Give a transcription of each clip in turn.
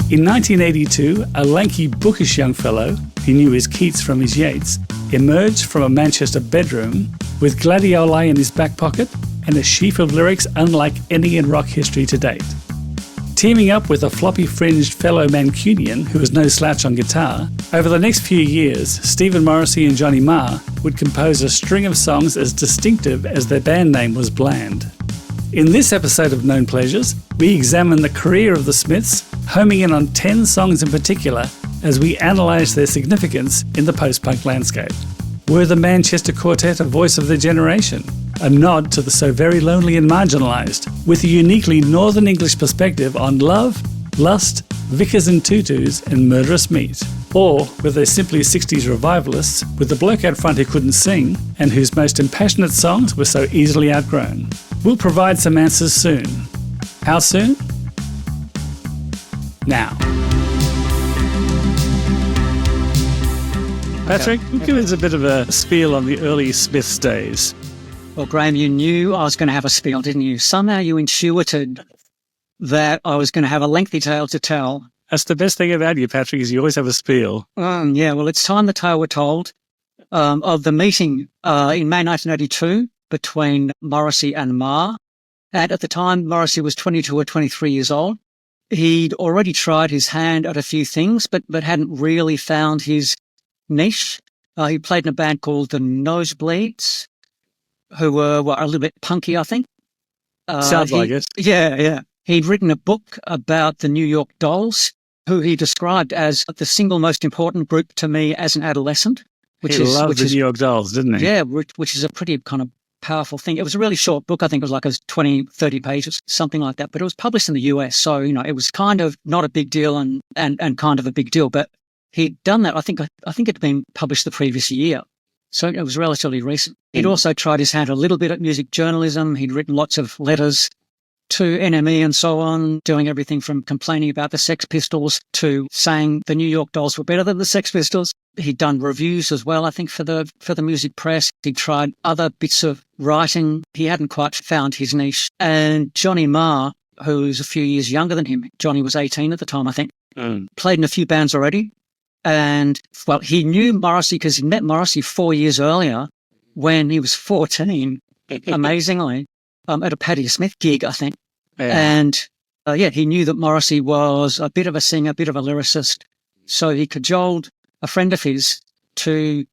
In 1982, a lanky, bookish young fellow, who knew his Keats from his Yeats, emerged from a Manchester bedroom with gladioli in his back pocket and a sheaf of lyrics unlike any in rock history to date. Teaming up with a floppy-fringed fellow Mancunian who was no slouch on guitar, over the next few years, Stephen Morrissey and Johnny Marr would compose a string of songs as distinctive as their band name was bland. In this episode of Known Pleasures, we examine the career of the Smiths, homing in on 10 songs in particular as we analyse their significance in the post-punk landscape. Were the Manchester Quartet a voice of their generation? A nod to the so very lonely and marginalised, with a uniquely Northern English perspective on love, lust, vicars in tutus and murderous meat? Or were they simply 60s revivalists with the bloke out front who couldn't sing and whose most impassionate songs were so easily outgrown? We'll provide some answers soon. How soon? Now. Patrick, give us a bit of a spiel on the early Smiths days. Well, Graham, you knew I was going to have a spiel, didn't you? Somehow you intuited that I was going to have a lengthy tale to tell. That's the best thing about you, Patrick, is you always have a spiel. Yeah, well, it's time the tale were told of the meeting in May 1982 between Morrissey and Marr. And at the time, Morrissey was 22 or 23 years old. He'd already tried his hand at a few things, but hadn't really found his niche. He played in a band called the Nosebleeds, who were a little bit punky, I think. Sounds like it. Yeah. He'd written a book about the New York Dolls, who he described as the single most important group to me as an adolescent. He loved the New York Dolls, didn't he? Yeah, which is a pretty kind of powerful thing. It was a really short book. I think it was like 20, 30 pages, something like that. But it was published in the US. So, it was kind of not a big deal and kind of a big deal. But he'd done that. I think it'd been published the previous year. So it was relatively recent. He'd also tried his hand a little bit at music journalism. He'd written lots of letters to NME and so on, doing everything from complaining about the Sex Pistols to saying the New York Dolls were better than the Sex Pistols. He'd done reviews as well, I think, for the music press. He'd tried other bits of writing. He hadn't quite found his niche. And Johnny Marr, who's a few years younger than him, Johnny was 18 at the time, I think, played in a few bands already. And, well, he knew Morrissey because he met Morrissey 4 years earlier when he was 14, amazingly, at a Patti Smith gig, I think. Yeah. And, he knew that Morrissey was a bit of a singer, a bit of a lyricist. So he cajoled a friend of his to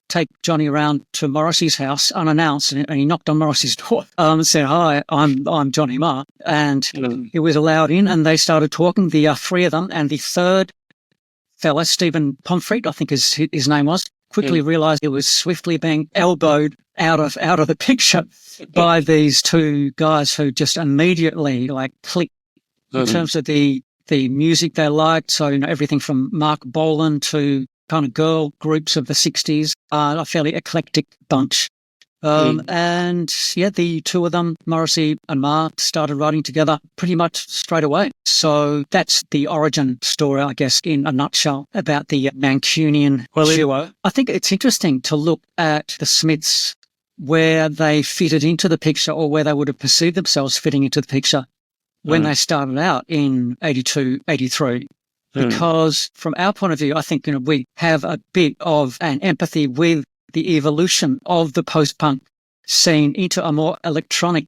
take Johnny around to Morrissey's house unannounced, and he knocked on Morrissey's door and said, "Hi, I'm Johnny Marr." And he was allowed in, and they started talking, the three of them, and the third fella, Stephen Pomfret, I think his name was, quickly realised he was swiftly being elbowed out of the picture by these two guys who just immediately clicked in terms of the music they liked. So, everything from Mark Bolan to kind of girl groups of the 60s, a fairly eclectic bunch. And the two of them, Morrissey and Marr, started writing together pretty much straight away. So that's the origin story, I guess, in a nutshell about the Mancunian duo. I think it's interesting to look at the Smiths, where they fitted into the picture or where they would have perceived themselves fitting into the picture when they started out in 82, 83. Because from our point of view, I think, we have a bit of an empathy with the evolution of the post-punk scene into a more electronic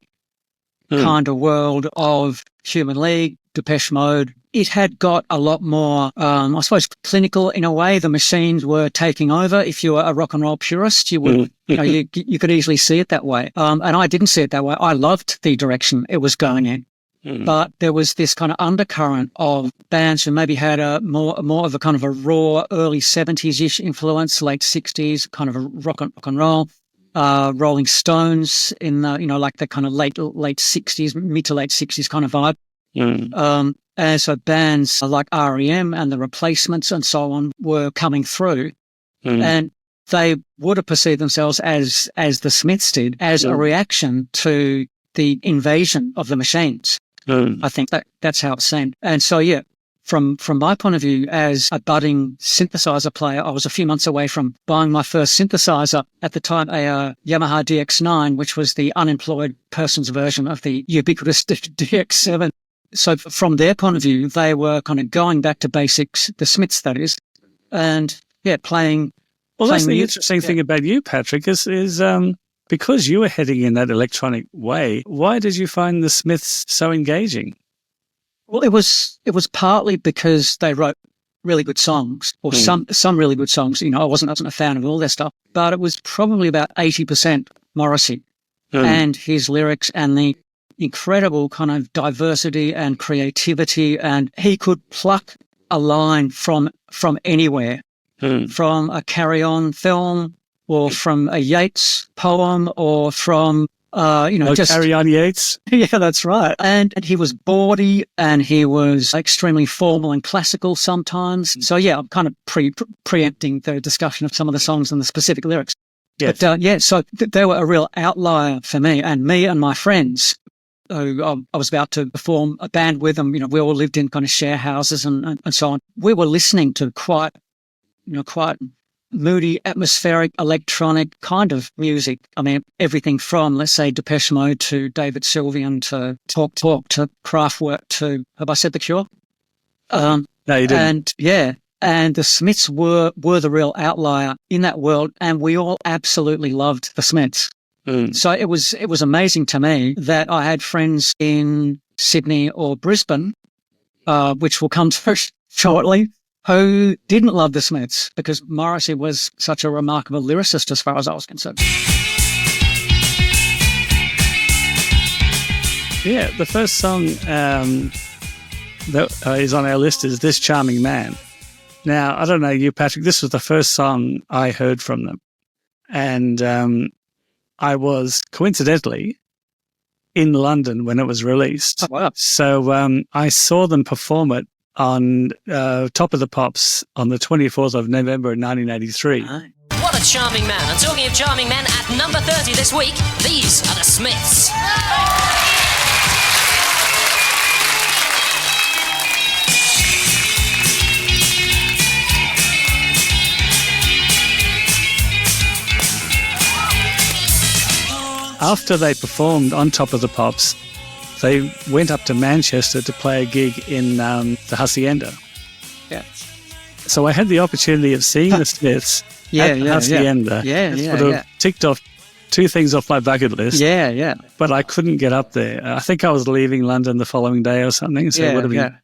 kind of world of Human League, Depeche Mode. It had got a lot more, I suppose, clinical in a way. The machines were taking over. If you were a rock and roll purist, you would, you could easily see it that way. And I didn't see it that way. I loved the direction it was going in. But there was this kind of undercurrent of bands who maybe had a more of a kind of a raw early 70s-ish influence, late 60s, kind of a rock and roll. Rolling Stones in the, like the kind of late 60s, mid to late 60s kind of vibe. And so bands like REM and the Replacements and so on were coming through. And they would have perceived themselves as the Smiths did, as a reaction to the invasion of the machines. I think that's how it seemed. And so, from my point of view as a budding synthesizer player, I was a few months away from buying my first synthesizer, at the time a Yamaha DX9, which was the unemployed person's version of the ubiquitous DX7. So from their point of view, they were kind of going back to basics, the Smiths, that is, and playing. Well, that's the music. interesting thing about you, Patrick, is because you were heading in that electronic way, why did you find the Smiths so engaging? Well, it was partly because they wrote really good songs, or some really good songs. I wasn't a fan of all their stuff, but it was probably about 80% Morrissey and his lyrics and the incredible kind of diversity and creativity, and he could pluck a line from anywhere, from a Carry On film, or from a Yeats poem, or from just Carry On Yeats. Yeah, that's right. And he was bawdy, and he was extremely formal and classical sometimes. So yeah, I'm kind of preempting the discussion of some of the songs and the specific lyrics. Yes. But so they were a real outlier for me and my friends. Who I was about to perform a band with them. We all lived in kind of share houses and so on. We were listening to quite moody, atmospheric, electronic kind of music. I mean, everything from, let's say, Depeche Mode to David Sylvian to Talk to Kraftwerk to, have I said The Cure? No, you didn't. And the Smiths were the real outlier in that world, and we all absolutely loved the Smiths. So it was amazing to me that I had friends in Sydney or Brisbane, which will come to shortly, who didn't love the Smiths because Morrissey was such a remarkable lyricist as far as I was concerned. Yeah, the first song that is on our list is This Charming Man. Now, I don't know you, Patrick, this was the first song I heard from them. And I was coincidentally in London when it was released. Oh, wow. So I saw them perform it on Top of the Pops on the 24th of November 1983. What a charming man. And talking of charming men, at number 30 this week, these are the Smiths. After they performed on Top of the Pops, they went up to Manchester to play a gig in the Hacienda. Yeah. So I had the opportunity of seeing the Smiths at the Hacienda. That would have ticked off two things off my bucket list. Yeah. But I couldn't get up there. I think I was leaving London the following day or something, so it would have been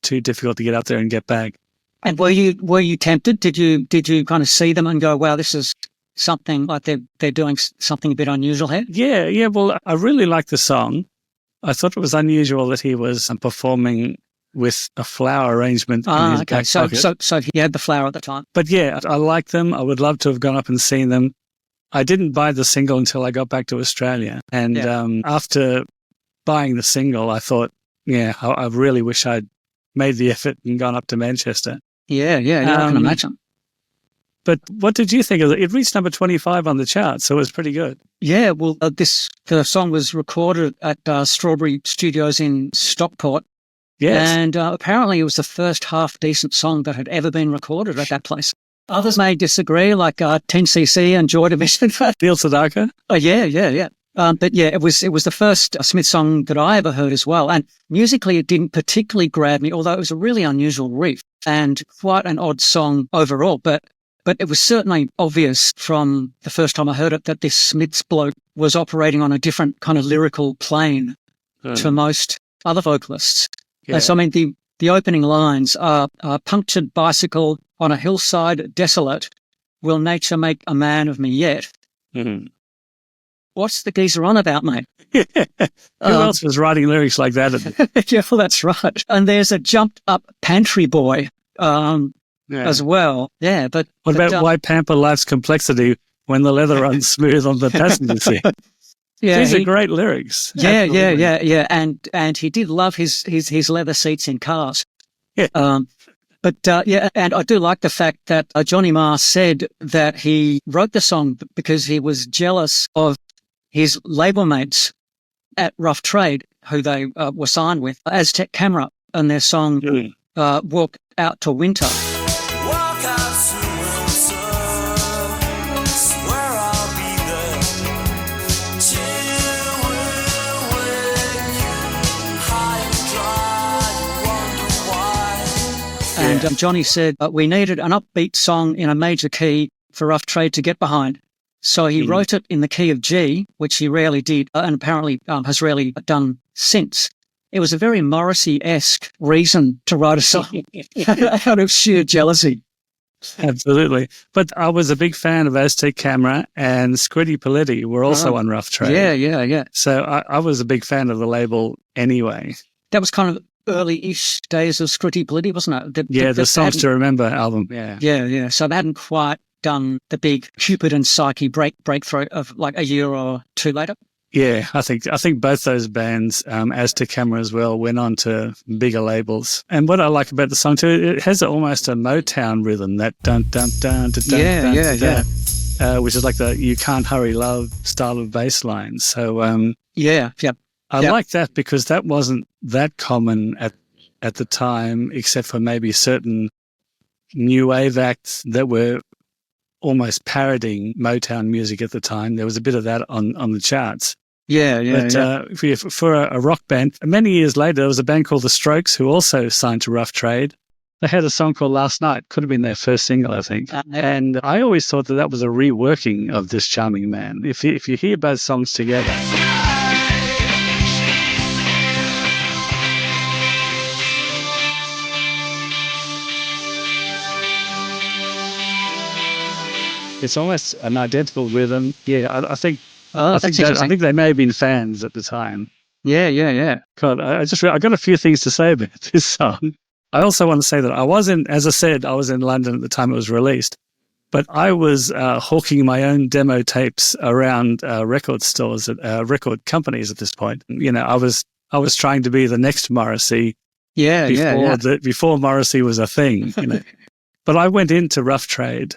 too difficult to get up there and get back. And were you tempted? Did you kind of see them and go, wow, this is something like they're doing something a bit unusual here? Yeah. Well, I really liked the song. I thought it was unusual that he was performing with a flower arrangement in his back pocket. So he had the flower at the time. But yeah, I like them. I would love to have gone up and seen them. I didn't buy the single until I got back to Australia. And after buying the single, I thought, I really wish I'd made the effort and gone up to Manchester. Yeah, I can imagine. But what did you think of it? It reached number 25 on the chart, so it was pretty good. Yeah, well, the song was recorded at Strawberry Studios in Stockport. Yes. And apparently it was the first half-decent song that had ever been recorded at that place. Others may disagree, like 10cc and Joy Division. Neil Sedaka? Oh, yeah. But yeah, it was the first Smith song that I ever heard as well. And musically, it didn't particularly grab me, although it was a really unusual riff and quite an odd song overall. But it was certainly obvious from the first time I heard it that this Smiths bloke was operating on a different kind of lyrical plane to most other vocalists. Yeah. So, I mean, the opening lines are punctured bicycle on a hillside desolate. Will nature make a man of me yet? Mm-hmm. What's the geezer on about, mate? Who else was writing lyrics like that? Yeah, well, that's right. And there's a jumped up pantry boy as well. Yeah, but what about why pamper life's complexity when the leather runs smooth on the passenger seat? Yeah, these are great lyrics. Yeah. And he did love his leather seats in cars. Yeah. And I do like the fact that Johnny Marr said that he wrote the song because he was jealous of his label mates at Rough Trade, who they were signed with, Aztec Camera, and their song Walk Out to Winter. Walk out to winter, where I'll be there, till we're high and dry. And Johnny said, we needed an upbeat song in a major key for Rough Trade to get behind. So he wrote it in the key of G, which he rarely did and apparently has rarely done since. It was a very Morrissey-esque reason to write a song out of sheer jealousy. Absolutely. But I was a big fan of Aztec Camera, and Squiddy Politti were also on Rough Trade. Yeah. So I was a big fan of the label anyway. That was kind of early-ish days of Squiddy Politti, wasn't it? The Songs to Remember album. Yeah. So they hadn't quite done the big Cupid and Psyche breakthrough of like a year or two later. Yeah, I think both those bands, Aztec Camera as well, went on to bigger labels. And what I like about the song too, it has almost a Motown rhythm, that dun dun dun dun dun dun, which is like the "You Can't Hurry Love" style of bass line. So I like that because that wasn't that common at the time, except for maybe certain new wave acts that were almost parodying Motown music at the time. There was a bit of that on the charts. For a rock band, many years later, there was a band called The Strokes who also signed to Rough Trade. They had a song called Last Night, could have been their first single, I think. And I always thought that was a reworking of This Charming Man. If you hear both songs together. It's almost an identical rhythm. Yeah, I think they may have been fans at the time. Yeah. God, I got a few things to say about this song. I also want to say that I was in London at the time it was released, but I was hawking my own demo tapes around record stores, record companies at this point. You know, I was trying to be the next Morrissey. Before Morrissey was a thing. You know, but I went into Rough Trade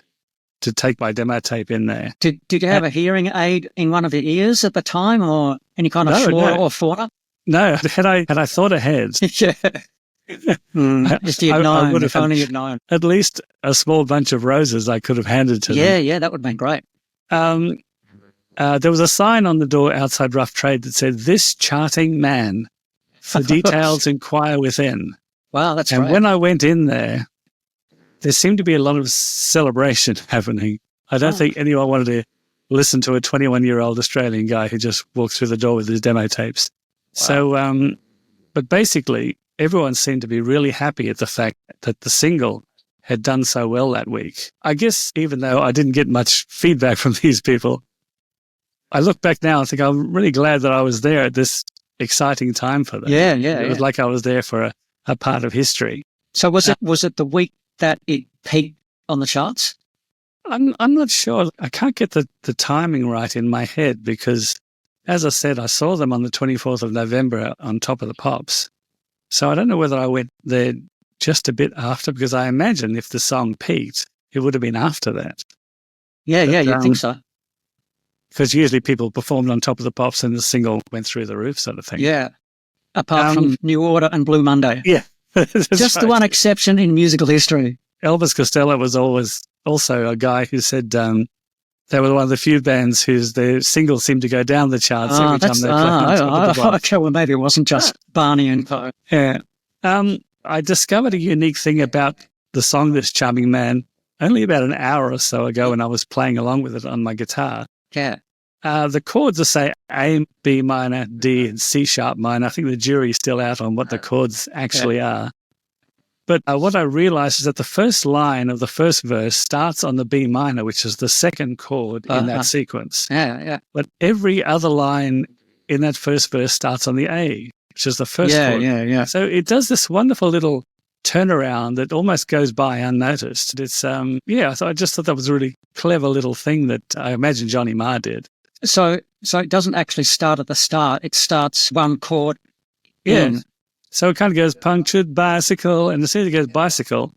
to take my demo tape in there. Did you have a hearing aid in one of your ears at the time, or any kind of flora or fauna? No, had I thought ahead, If you'd known, if only you'd known. At least a small bunch of roses I could have handed to them. Yeah, that would have been great. There was a sign on the door outside Rough Trade that said, "This charting man. For details, inquire within." Wow, that's great. And when I went in there seemed to be a lot of celebration happening. I don't think anyone wanted to listen to a 21-year-old Australian guy who just walked through the door with his demo tapes. Wow. So, but basically, everyone seemed to be really happy at the fact that the single had done so well that week. I guess even though I didn't get much feedback from these people, I look back now and think I'm really glad that I was there at this exciting time for them. Yeah. It was like I was there for a part of history. So was it the week that it peaked on the charts? I'm not sure. I can't get the timing right in my head because, as I said, I saw them on the 24th of November on Top of the Pops. So I don't know whether I went there just a bit after, because I imagine if the song peaked, it would have been after that. Yeah, you'd think so. Because usually people performed on Top of the Pops and the single went through the roof sort of thing. Yeah, apart from New Order and Blue Monday. Yeah. Just the one exception in musical history. Elvis Costello was always also a guy who said they were one of the few bands whose their singles seemed to go down the charts every time they played on Top of the Pops. Okay, well, maybe it wasn't just Barney and Co. Yeah. I discovered a unique thing about the song This Charming Man only about an hour or so ago when I was playing along with it on my guitar. Yeah. The chords are, say, A, B minor, D, and C sharp minor. I think the jury's still out on what the chords actually are. But what I realized is that the first line of the first verse starts on the B minor, which is the second chord in that sequence. Yeah. But every other line in that first verse starts on the A, which is the first chord. Yeah. So it does this wonderful little turnaround that almost goes by unnoticed. It's, I just thought that was a really clever little thing that I imagine Johnny Marr did. So it doesn't actually start at the start. It starts one chord in. So it kind of goes punctured bicycle, and as soon as it goes bicycle,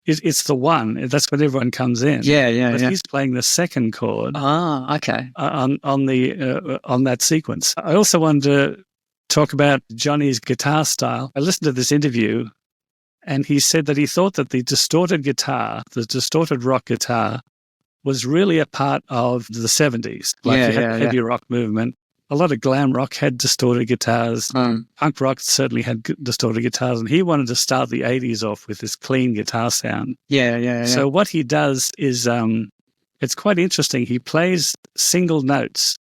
it's the one. That's when everyone comes in. Yeah. He's playing the second chord. Ah, okay. On that sequence. I also wanted to talk about Johnny's guitar style. I listened to this interview, and he said that he thought that the distorted rock guitar, was really a part of the 70s. Like you had the heavy rock movement. a lot of glam rock had distorted guitars. Punk rock certainly had distorted guitars, and he wanted to start the 80s off with this clean guitar sound. Yeah. So what he does is, it's quite interesting. He plays single notes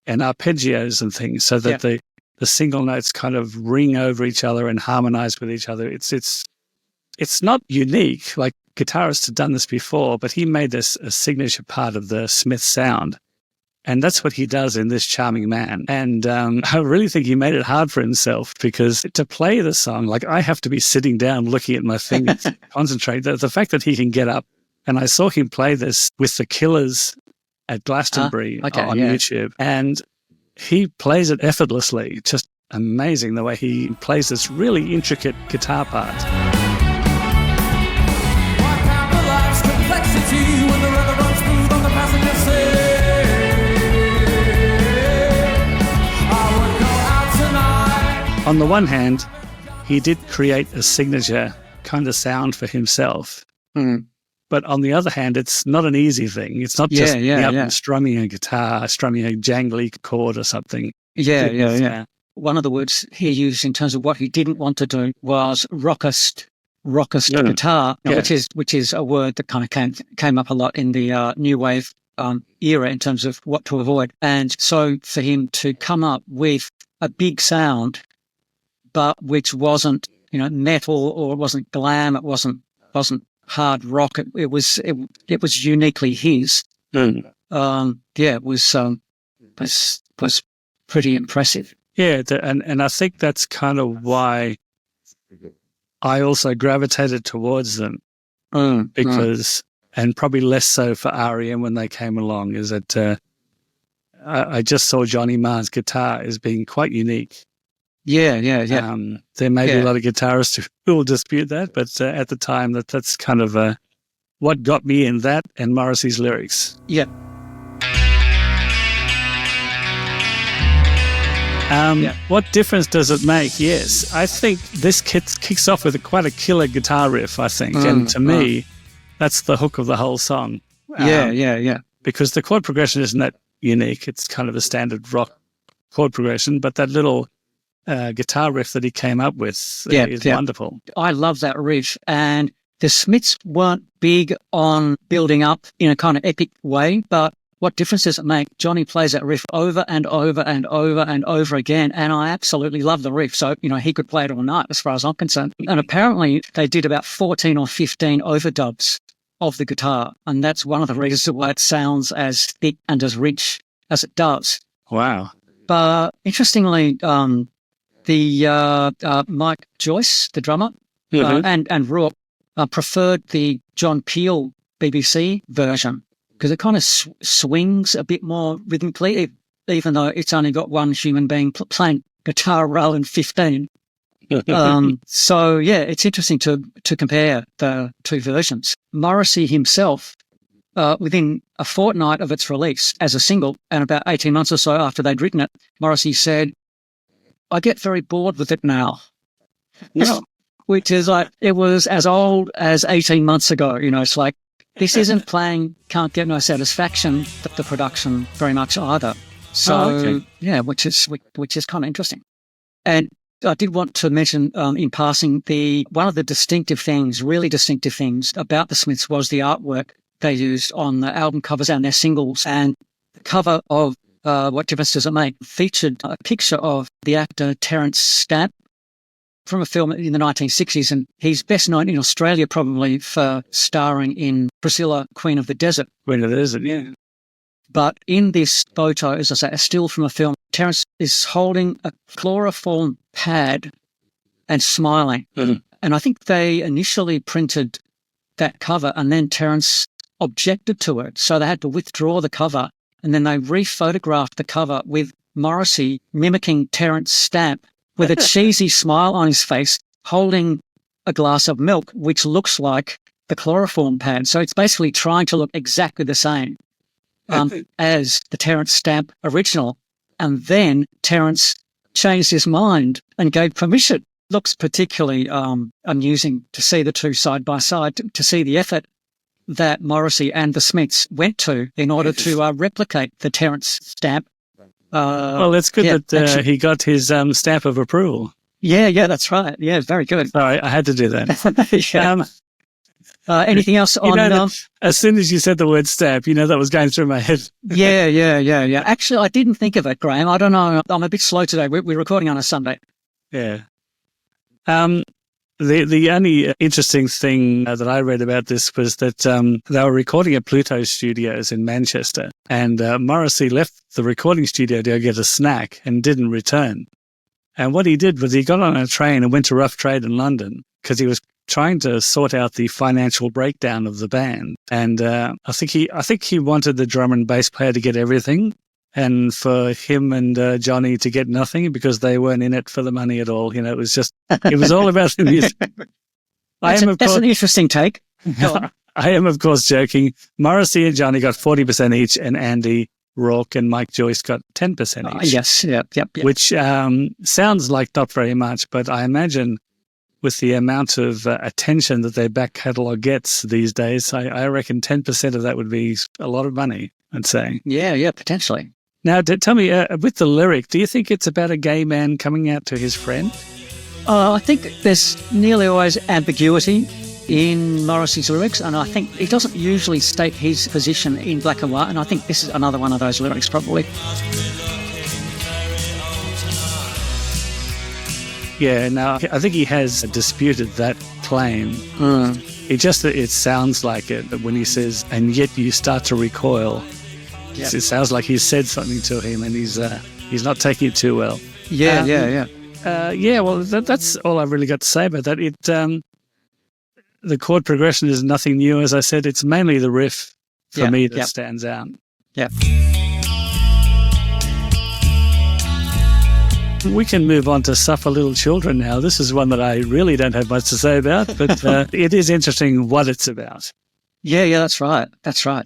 and arpeggios and things so that the single notes kind of ring over each other and harmonize with each other. It's not unique. Like, guitarists had done this before, but he made this a signature part of the Smith sound. And that's what he does in this Charming Man. And I really think he made it hard for himself, because to play the song, like, I have to be sitting down looking at my fingers, concentrate. The fact that he can get up, and I saw him play this with the Killers at Glastonbury on YouTube, and he plays it effortlessly. Just amazing the way he plays this really intricate guitar part. When the river runs smooth on the passenger I would go out tonight. On the one hand, he did create a signature kind of sound for himself. But on the other hand, it's not an easy thing. It's not just and strumming a guitar, strumming a jangly chord or something. Yeah. One of the words he used in terms of what he didn't want to do was rockist guitar, which is a word that kind of came up a lot in the new wave era in terms of what to avoid. And so for him to come up with a big sound, but which wasn't, metal, or it wasn't glam, it wasn't hard rock, it was uniquely his. It was pretty impressive. Yeah, and I think that's kind of why I also gravitated towards them, because, and probably less so for REM when they came along, is that I just saw Johnny Marr's guitar as being quite unique. Yeah. There may be a lot of guitarists who will dispute that, but at the time, that's kind of what got me in that and Morrissey's lyrics. Yeah. What difference does it make? Yes, I think this kicks off with quite a killer guitar riff, I think. And to me, that's the hook of the whole song. Yeah. Because the chord progression isn't that unique. It's kind of a standard rock chord progression, but that little guitar riff that he came up with is wonderful. I love that riff. And the Smiths weren't big on building up in a kind of epic way, but what difference does it make? Johnny plays that riff over and over and over and over again, and I absolutely love the riff. So, he could play it all night as far as I'm concerned. And apparently they did about 14 or 15 overdubs of the guitar, and that's one of the reasons why it sounds as thick and as rich as it does. Wow. But interestingly, the Mike Joyce, the drummer, and Rourke preferred the John Peel BBC version, because it kind of swings a bit more rhythmically, even though it's only got one human being playing guitar rather than 15. So, it's interesting to compare the two versions. Morrissey himself, within a fortnight of its release as a single, and about 18 months or so after they'd written it, Morrissey said, "I get very bored with it now." Which is like, it was as old as 18 months ago. It's like, this isn't playing, can't get no satisfaction, the production very much either. So, which is kind of interesting. And I did want to mention in passing, one of the really distinctive things about the Smiths was the artwork they used on the album covers and their singles. And the cover of What Difference Does It Make featured a picture of the actor Terence Stamp from a film in the 1960s, and he's best known in Australia probably for starring in Priscilla, Queen of the Desert. Queen of the Desert, yeah. But in this photo, as I say, a still from a film, Terence is holding a chloroform pad and smiling. And I think they initially printed that cover, and then Terence objected to it, so they had to withdraw the cover, and then they rephotographed the cover with Morrissey mimicking Terence Stamp with a cheesy smile on his face, holding a glass of milk, which looks like the chloroform pad. So it's basically trying to look exactly the same as the Terence Stamp original. And then Terence changed his mind and gave permission. Looks particularly amusing to see the two side by side, to see the effort that Morrissey and the Smiths went to in order to replicate the Terence Stamp Well, it's good that actually, he got his stamp of approval. yeah, that's right. Yeah, very good. Sorry, I had to do that. Yeah. Anything else on? As soon as you said the word stamp, that was going through my head. Yeah. Actually, I didn't think of it, Graham. I don't know. I'm a bit slow today. We're recording on a Sunday. Yeah. The only interesting thing that I read about this was that they were recording at Pluto Studios in Manchester, and Morrissey left the recording studio to go get a snack and didn't return. And what he did was he got on a train and went to Rough Trade in London because he was trying to sort out the financial breakdown of the band. And I think he wanted the drummer and bass player to get everything, and for him and Johnny to get nothing because they weren't in it for the money at all. It was all about the music. That's an interesting take. I am, of course, joking. Morrissey and Johnny got 40% each, and Andy Rourke and Mike Joyce got 10% each. Yes, yep. Which sounds like not very much, but I imagine with the amount of attention that their back catalogue gets these days, I reckon 10% of that would be a lot of money, I'd say. Yeah, potentially. Now, tell me, with the lyric, do you think it's about a gay man coming out to his friend? I think there's nearly always ambiguity in Morrissey's lyrics, and I think he doesn't usually state his position in black and white, and I think this is another one of those lyrics, probably. Yeah, now, I think he has disputed that claim. It sounds like it when he says, and yet you start to recoil. Yep. It sounds like he's said something to him and he's not taking it too well. Yeah. Well, that's all I've really got to say about that. The chord progression is nothing new. As I said, it's mainly the riff for me that stands out. Yeah. We can move on to Suffer Little Children now. This is one that I really don't have much to say about, but it is interesting what it's about. Yeah, that's right.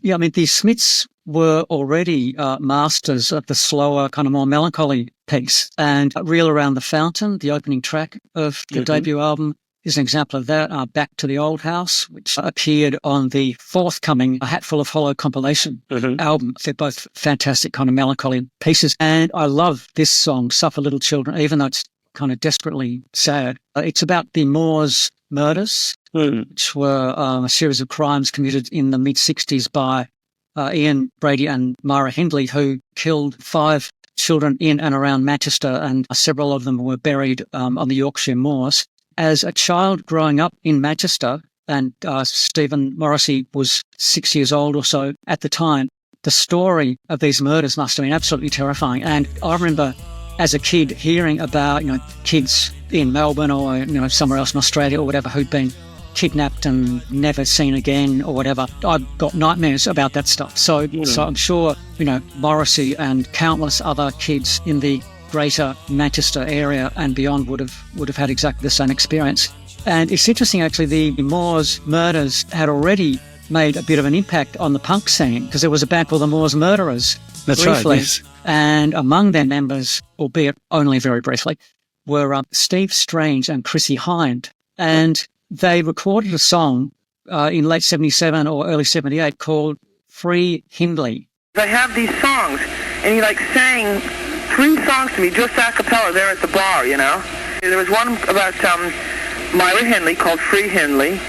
Yeah, I mean, the Smiths were already masters of the slower, kind of more melancholy piece, and Reel Around the Fountain, the opening track of the debut album, is an example of that. Back to the Old House, which appeared on the forthcoming A Hatful of Hollow compilation album. They're both fantastic kind of melancholy pieces. And I love this song, Suffer Little Children, even though it's kind of desperately sad. It's about the Moors murders, which were a series of crimes committed in the mid-60s by Ian Brady and Myra Hindley, who killed 5 children in and around Manchester, and several of them were buried on the Yorkshire moors. As a child growing up in Manchester, and Stephen Morrissey was 6 years old or so at the time, the story of these murders must have been absolutely terrifying. And I remember as a kid hearing about, kids in Melbourne or, somewhere else in Australia or whatever who'd been kidnapped and never seen again or whatever. I've got nightmares about that stuff. So I'm sure, Morrissey and countless other kids in the greater Manchester area and beyond would have had exactly the same experience. And it's interesting, actually, the Moors murders had already made a bit of an impact on the punk scene, because there was a band called the Moors Murderers. That's briefly, right, yes. And among their members, albeit only very briefly, were Steve Strange and Chrissy Hind. And they recorded a song in late 77 or early 78 called Free Hindley. They have these songs, and he sang 3 songs to me just a cappella there at the bar, There was one about Myra Hindley called Free Hindley.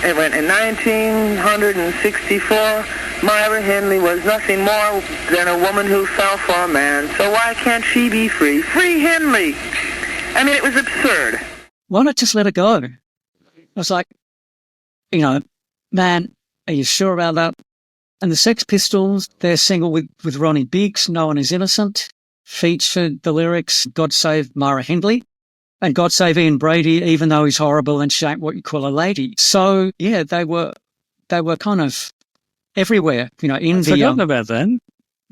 It went in 1964. Myra Hindley was nothing more than a woman who fell for a man. So why can't she be free? Free Hindley! I mean, it was absurd. Why not just let her go? I was like, man, are you sure about that? And the Sex Pistols, their single with Ronnie Biggs, No One Is Innocent, featured the lyrics, God Save Myra Hindley, and God Save Ian Brady, even though he's horrible and she ain't what you call a lady. So, yeah, they were kind of everywhere, in I've the... forgotten about that.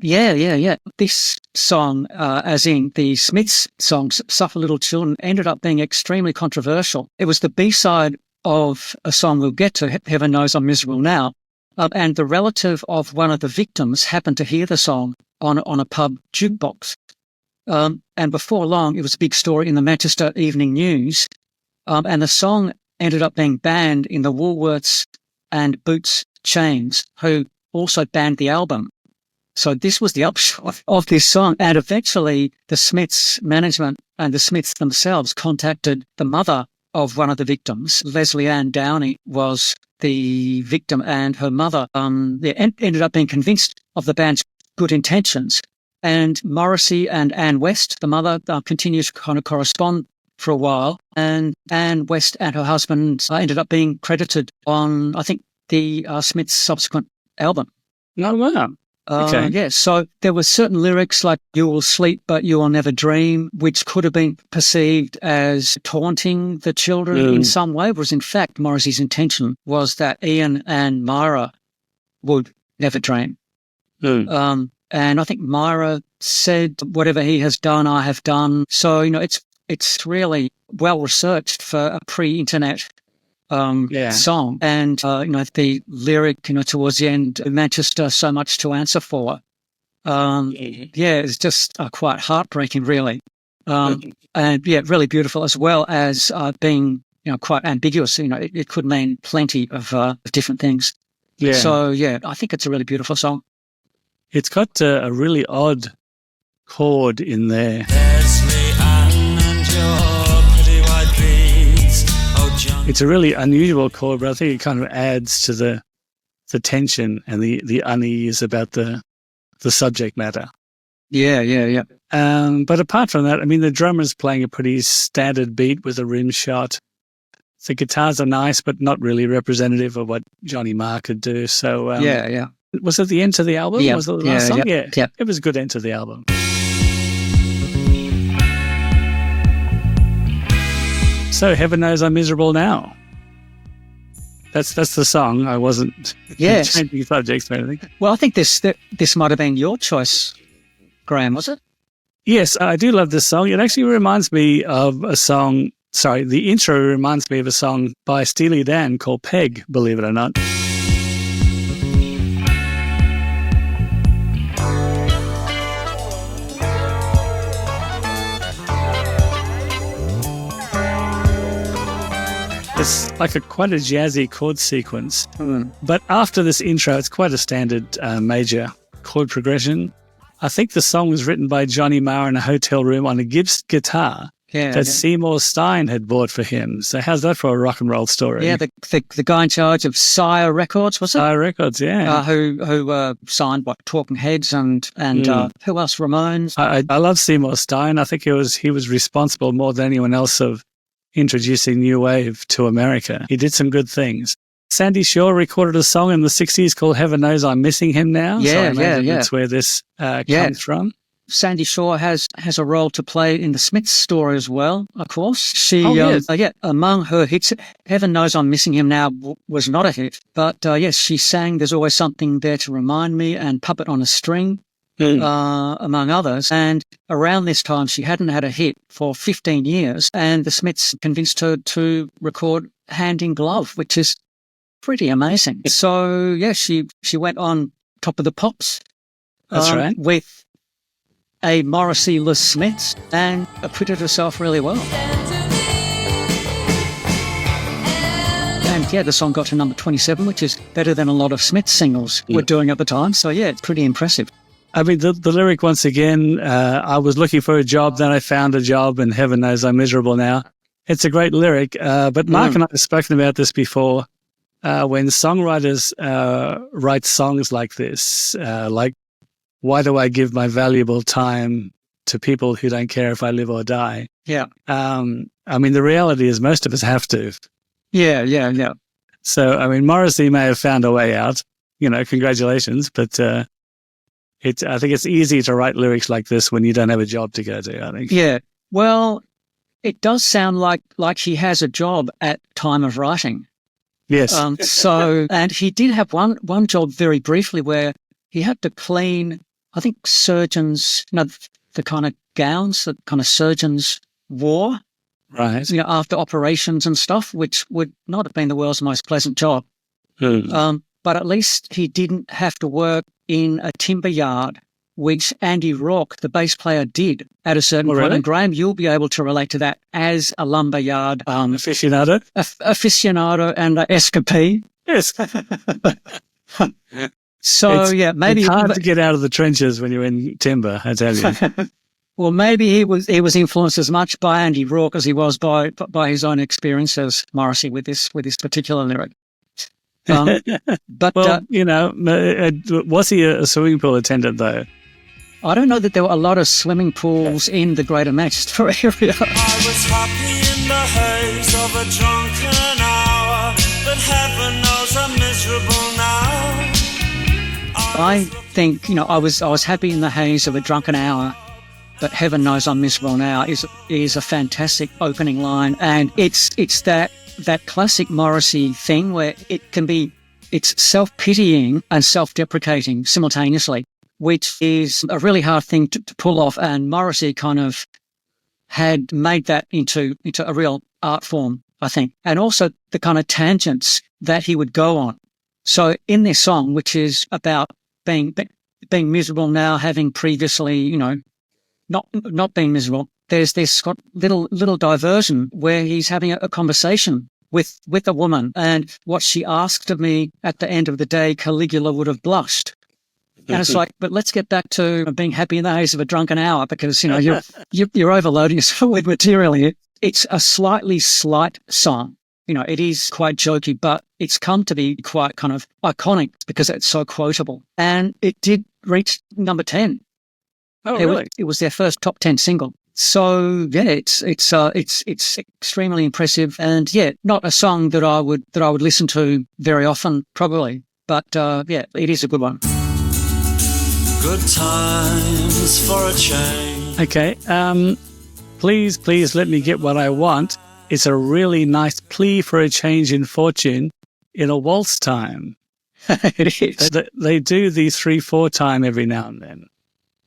Yeah. This song, as in the Smiths' song, Suffer Little Children, ended up being extremely controversial. It was the B-side of a song we'll get to, Heaven Knows I'm Miserable Now, and the relative of one of the victims happened to hear the song on a pub jukebox. And before long, it was a big story in the Manchester Evening News, and the song ended up being banned in the Woolworths and Boots chains, who also banned the album. So this was the upshot of this song. And eventually the Smiths management and the Smiths themselves contacted the mother of one of the victims. Leslie Ann Downey was the victim, and her mother ended up being convinced of the band's good intentions. And Morrissey and Ann West, the mother, continued to kind of correspond for a while. And Ann West and her husband ended up being credited on, I think, the Smiths' subsequent album. Oh, wow. Okay. Yeah, so there were certain lyrics like "You will sleep, but you will never dream," which could have been perceived as taunting the children in some way, whereas in fact Morrissey's intention was that Ian and Myra would never dream. And I think Myra said, "Whatever he has done, I have done." So, it's really well researched for a pre-internet song. And, the lyric, towards the end, Manchester, so much to answer for. It's just quite heartbreaking, really. And really beautiful, as well as being, quite ambiguous. It could mean plenty of different things. Yeah. So, I think it's a really beautiful song. It's got a really odd chord in there. It's a really unusual chord, but I think it kind of adds to the tension and the unease about the subject matter. Yeah. But apart from that, I mean, the drummer's playing a pretty standard beat with a rim shot. The guitars are nice, but not really representative of what Johnny Marr could do. So, Was it the end to the album? Yeah. Was it the last song? Yeah. It was a good end to the album. So, Heaven Knows I'm Miserable Now. That's the song. I wasn't changing subjects or anything. Well, I think this might have been your choice, Graham, was it? Yes, I do love this song. It actually reminds me of a song. Sorry, the intro reminds me of a song by Steely Dan called Peg, believe it or not. It's like quite a jazzy chord sequence. But after this intro, it's quite a standard major chord progression. I think the song was written by Johnny Marr in a hotel room on a Gibbs guitar that Seymour Stein had bought for him. So how's that for a rock and roll story? Yeah, the guy in charge of Sire Records, was it? Sire Records, yeah. Who signed, Talking Heads and who else? Ramones? I love Seymour Stein. I think he was responsible more than anyone else of introducing new wave to America. He did some good things. Sandy Shaw recorded a song in the 60s called Heaven Knows I'm Missing Him Now. Yeah. That's where this comes from. Sandy Shaw has a role to play in the Smiths story as well, of course. She, among her hits, Heaven Knows I'm Missing Him Now was not a hit. But she sang There's Always Something There to Remind Me and Puppet on a String. Among others. And around this time, she hadn't had a hit for 15 years, and the Smiths convinced her to record Hand in Glove, which is pretty amazing. So, she went on Top of the Pops. That's right. With a Morrissey-less Smiths, and acquitted herself really well. And the song got to number 27, which is better than a lot of Smiths singles were doing at the time. So, it's pretty impressive. I mean, the lyric, once again, I was looking for a job, then I found a job, and Heaven Knows I'm Miserable Now. It's a great lyric, but Mark and I have spoken about this before. When songwriters write songs like this, like, why do I give my valuable time to people who don't care if I live or die? Yeah. I mean, the reality is most of us have to. Yeah. So, I mean, Morrissey may have found a way out, congratulations, but I think it's easy to write lyrics like this when you don't have a job to go to, I think. Yeah. Well, it does sound like he has a job at time of writing. Yes. And he did have one job very briefly where he had to clean, I think, surgeons, the kind of gowns that kind of surgeons wore. Right. After operations and stuff, which would not have been the world's most pleasant job. But at least he didn't have to work in a timber yard, which Andy Rourke, the bass player, did at a certain point. Really? And Graham, you'll be able to relate to that as a lumber yard aficionado. Aficionado and escapee. Yes. So maybe it's hard to get out of the trenches when you're in timber, I tell you. Well, maybe he was influenced as much by Andy Rourke as he was by his own experiences, Morrissey, with this particular lyric. But well, was he a swimming pool attendant though? I don't know that there were a lot of swimming pools in the Greater Manchester area. I was happy in the haze of a drunken hour, but heaven knows I'm miserable now. I think, I was happy in the haze of a drunken hour, but heaven knows I'm miserable now is a fantastic opening line. And it's that classic Morrissey thing where it's self-pitying and self-deprecating simultaneously, which is a really hard thing to pull off. And Morrissey kind of had made that into a real art form, I think. And also the kind of tangents that he would go on. So in this song, which is about being miserable now, having previously, not being miserable, there's this little diversion where he's having a conversation with a woman, and what she asked of me at the end of the day, Caligula would have blushed. And it's like, but let's get back to being happy in the haze of a drunken hour, because you're overloading yourself with material here. It's a slightly slight song. It is quite jokey, but it's come to be quite kind of iconic because it's so quotable. And it did reach number 10. Oh, really? It was their first top 10 single. So yeah, it's extremely impressive, and not a song that I would listen to very often, probably. But it is a good one. Good times for a change. Okay. Please let me get what I want. It's a really nice plea for a change in fortune in a waltz time. It is. They do the 3/4 time every now and then.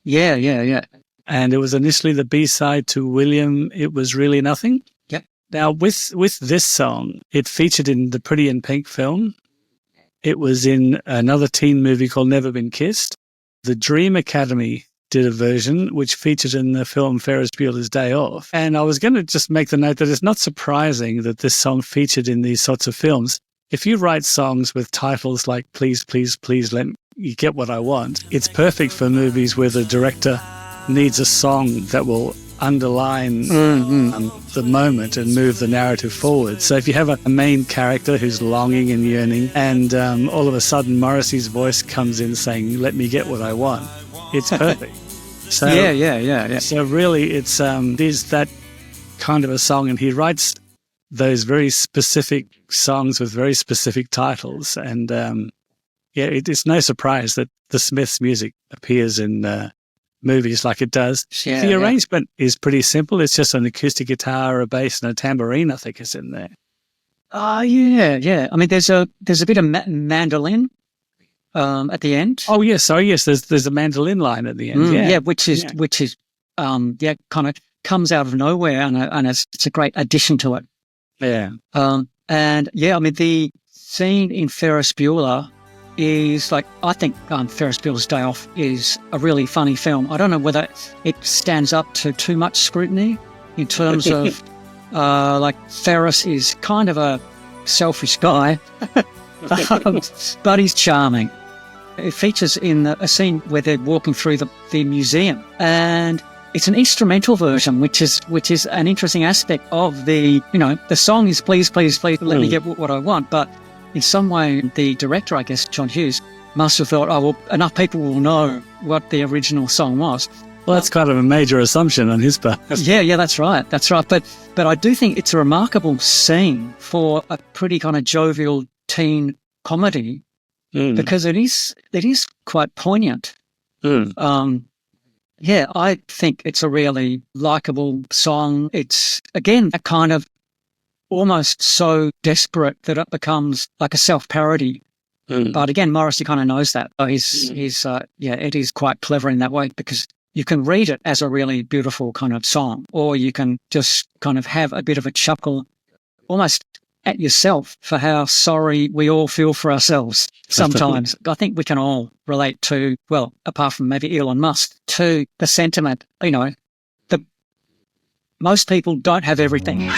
Yeah. And it was initially the B-side to William, It Was Really Nothing. Yep. Now, with this song, it featured in the Pretty in Pink film. It was in another teen movie called Never Been Kissed. The Dream Academy did a version which featured in the film Ferris Bueller's Day Off. And I was going to just make the note that it's not surprising that this song featured in these sorts of films. If you write songs with titles like Please, Please, Please Let Me Get What I Want, it's perfect for movies where the director needs a song that will underline the moment and move the narrative forward. So if you have a main character who's longing and yearning, and all of a sudden Morrissey's voice comes in saying, let me get what I want, it's perfect. So, yeah. So really it is that kind of a song, and he writes those very specific songs with very specific titles. And it's no surprise that the Smiths' music appears in movies like it does. Yeah, the arrangement is pretty simple. It's just an acoustic guitar, a bass, and a tambourine, I think, is in there. Oh, yeah. I mean, there's a bit of mandolin at the end. Oh, yes. There's a mandolin line at the end. Which is kind of comes out of nowhere, and it's a great addition to it. Yeah. I mean, the scene in Ferris Bueller is like, I think Ferris Bueller's Day Off is a really funny film. I don't know whether it stands up to too much scrutiny in terms of like Ferris is kind of a selfish guy, but he's charming. It features in a scene where they're walking through the museum, and it's an instrumental version, which is an interesting aspect of the song is please, please, please let me get what I want, but in some way, the director, I guess, John Hughes, must have thought, enough people will know what the original song was. Well, that's kind of a major assumption on his part. Yeah, that's right. But I do think it's a remarkable scene for a pretty kind of jovial teen comedy because it is quite poignant. I think it's a really likable song. It's, again, a kind of almost so desperate that it becomes like a self-parody. But again, Morrissey kind of knows that. So it is quite clever in that way, because you can read it as a really beautiful kind of song, or you can just kind of have a bit of a chuckle almost at yourself for how sorry we all feel for ourselves sometimes. I think we can all relate to, well, apart from maybe Elon Musk, to the sentiment, most people don't have everything.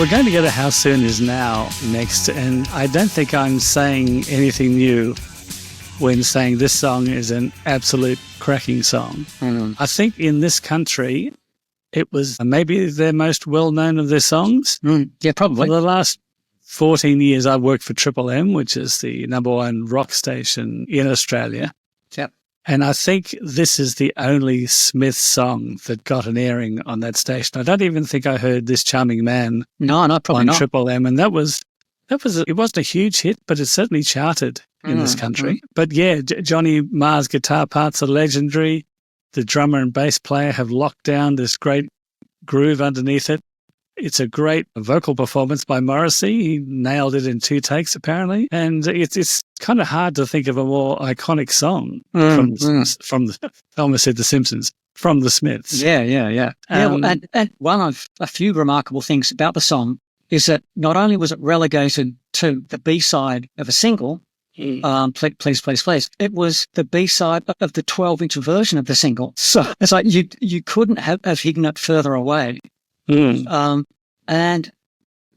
We're going to go to How Soon Is Now next, and I don't think I'm saying anything new when saying this song is an absolute cracking song. I think in this country, it was maybe their most well-known of their songs. Yeah, probably. For the last 14 years, I've worked for Triple M, which is the number one rock station in Australia. Yep. And I think this is the only Smith song that got an airing on that station. I don't even think I heard This Charming Man No, probably on not. Triple M. And it wasn't a huge hit, but it certainly charted in this country. But yeah, Johnny Marr's guitar parts are legendary. The drummer and bass player have locked down this great groove underneath it. It's a great vocal performance by Morrissey. He nailed it in 2 takes, apparently. And it's kind of hard to think of a more iconic song from the, I almost said The Simpsons, from the Smiths. Yeah. And one of a few remarkable things about the song is that not only was it relegated to the B-side of a single, Please, Please, Please, it was the B-side of the 12-inch version of the single. So it's like you couldn't have hidden it further away. And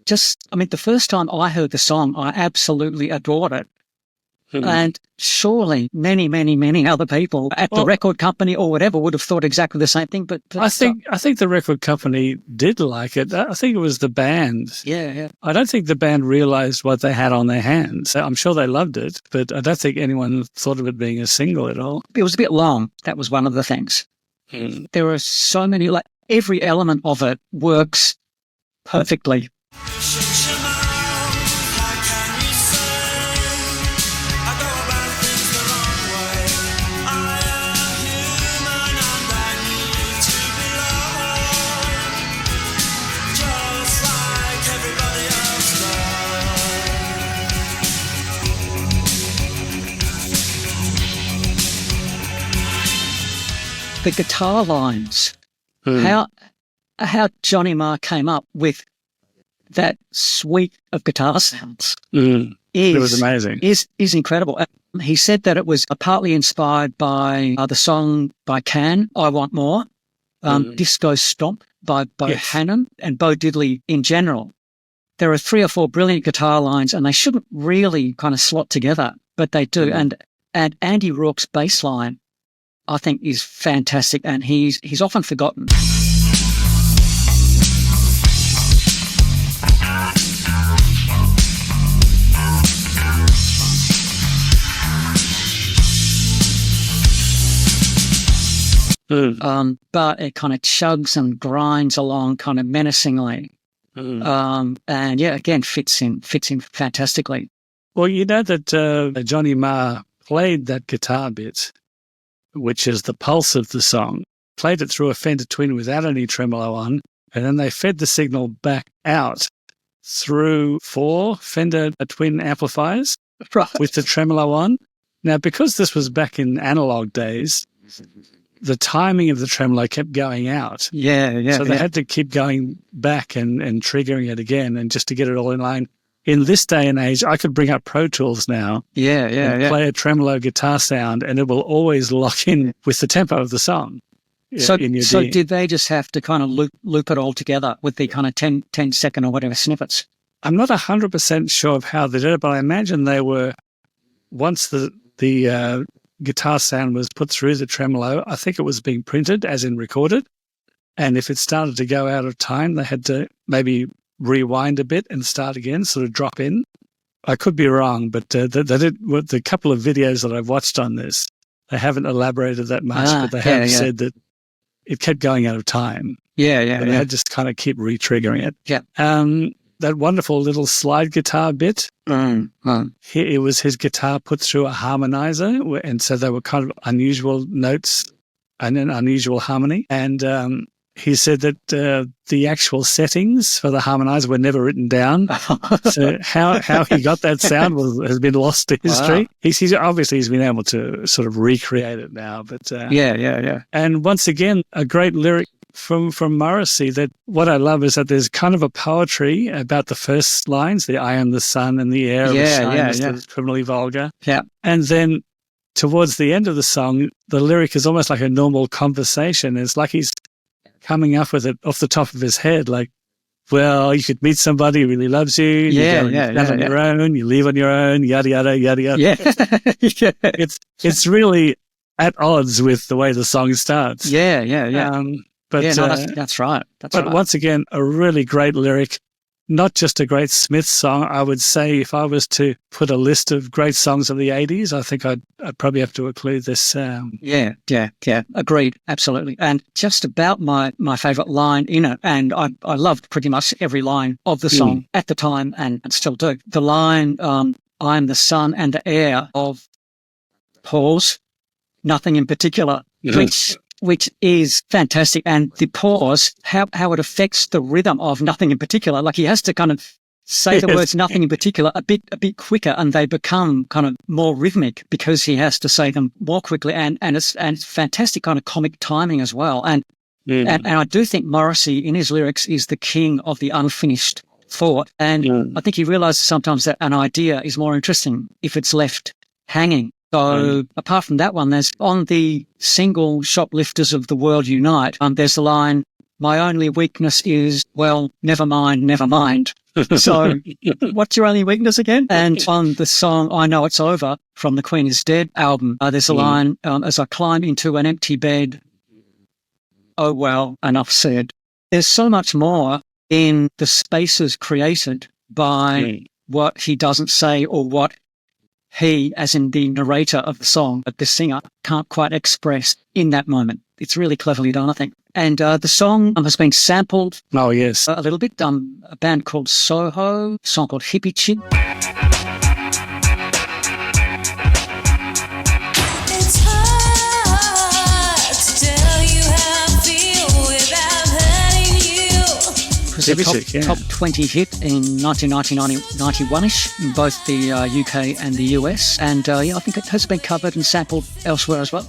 just, I mean, the first time I heard the song, I absolutely adored it. And surely many, many, many other people at the record company or whatever would have thought exactly the same thing. But I think the record company did like it. I think it was the band. Yeah. I don't think the band realized what they had on their hands. I'm sure they loved it, but I don't think anyone thought of it being a single at all. It was a bit long. That was one of the things. There are so many, like every element of it works perfectly. The guitar lines, how Johnny Marr came up with that suite of guitar sounds it was amazing. Is incredible. He said that it was partly inspired by the song by Can, I Want More, Disco Stomp by Bo Hannon and Bo Diddley in general. There are 3 or 4 brilliant guitar lines, and they shouldn't really kind of slot together, but they do. And Andy Rourke's bass line, I think, is fantastic, and he's often forgotten. But it kind of chugs and grinds along kind of menacingly. And yeah, again, fits in fantastically. Well, you know that Johnny Marr played that guitar bit, which is the pulse of the song, played it through a Fender Twin without any tremolo on, and then they fed the signal back out through 4 Fender Twin amplifiers with the tremolo on. Now, because this was back in analog days, the timing of the tremolo kept going out. Yeah. So they had to keep going back and triggering it again, and just to get it all in line. In this day and age, I could bring up Pro Tools now and play a tremolo guitar sound, and it will always lock in with the tempo of the song. So did they just have to kind of loop it all together with the kind of 10-second or whatever snippets? I'm not 100% sure of how they did it, but I imagine they were, once the guitar sound was put through the tremolo, I think it was being printed, as in recorded. And if it started to go out of time, they had to maybe rewind a bit and start again, sort of drop in. I could be wrong, but they did, with the couple of videos that I've watched on this, they haven't elaborated that much, but they have said that it kept going out of time. They had just kind of keep re-triggering it. Yeah. That wonderful little slide guitar bit, it was his guitar put through a harmonizer, and so they were kind of unusual notes and an unusual harmony. And he said that the actual settings for the harmonizer were never written down. So how he got that sound has been lost to history. Wow. He's obviously been able to sort of recreate it now. But And once again, a great lyric from Morrissey. That what I love is that there's kind of a poetry about the first lines, the I am the sun and the air is criminally vulgar. Yeah. And then towards the end of the song, the lyric is almost like a normal conversation. It's like he's coming up with it off the top of his head, like, well, you could meet somebody who really loves you. Yeah, you yeah, stand on your own, you leave on your own, yada, yada, yada, yada. Yeah. It's really at odds with the way the song starts. Yeah. But That's right. But once again, a really great lyric, not just a great Smith song. I would say if I was to put a list of great songs of the 80s, I think I'd probably have to include this. Yeah. Agreed. Absolutely. And just about my favourite line in it, and I loved pretty much every line of the song at the time and still do. The line, I am the son and the heir of pause, nothing in particular, which is fantastic. And the pause, how it affects the rhythm of nothing in particular. Like he has to kind of say the words nothing in particular a bit quicker, and they become kind of more rhythmic because he has to say them more quickly. And it's fantastic kind of comic timing as well. And I do think Morrissey in his lyrics is the king of the unfinished thought. And I think he realizes sometimes that an idea is more interesting if it's left hanging. So apart from that one, there's on the single Shoplifters of the World Unite, there's the line, my only weakness is, well, never mind, never mind. So what's your only weakness again? And on the song, I Know It's Over from the Queen Is Dead album, there's a line, as I climb into an empty bed, oh, well, enough said. There's so much more in the spaces created by what he doesn't say or what he, as in the narrator of the song, but the singer, can't quite express in that moment. It's really cleverly done, I think. And the song has been sampled Oh, yes. a little bit. A band called Soho, a song called Hippie Chick. It's hard to tell you how I feel without hurting you. It was a Hippie Chick, top 20 hit in 1991-ish in both the UK and the US. And I think it has been covered and sampled elsewhere as well.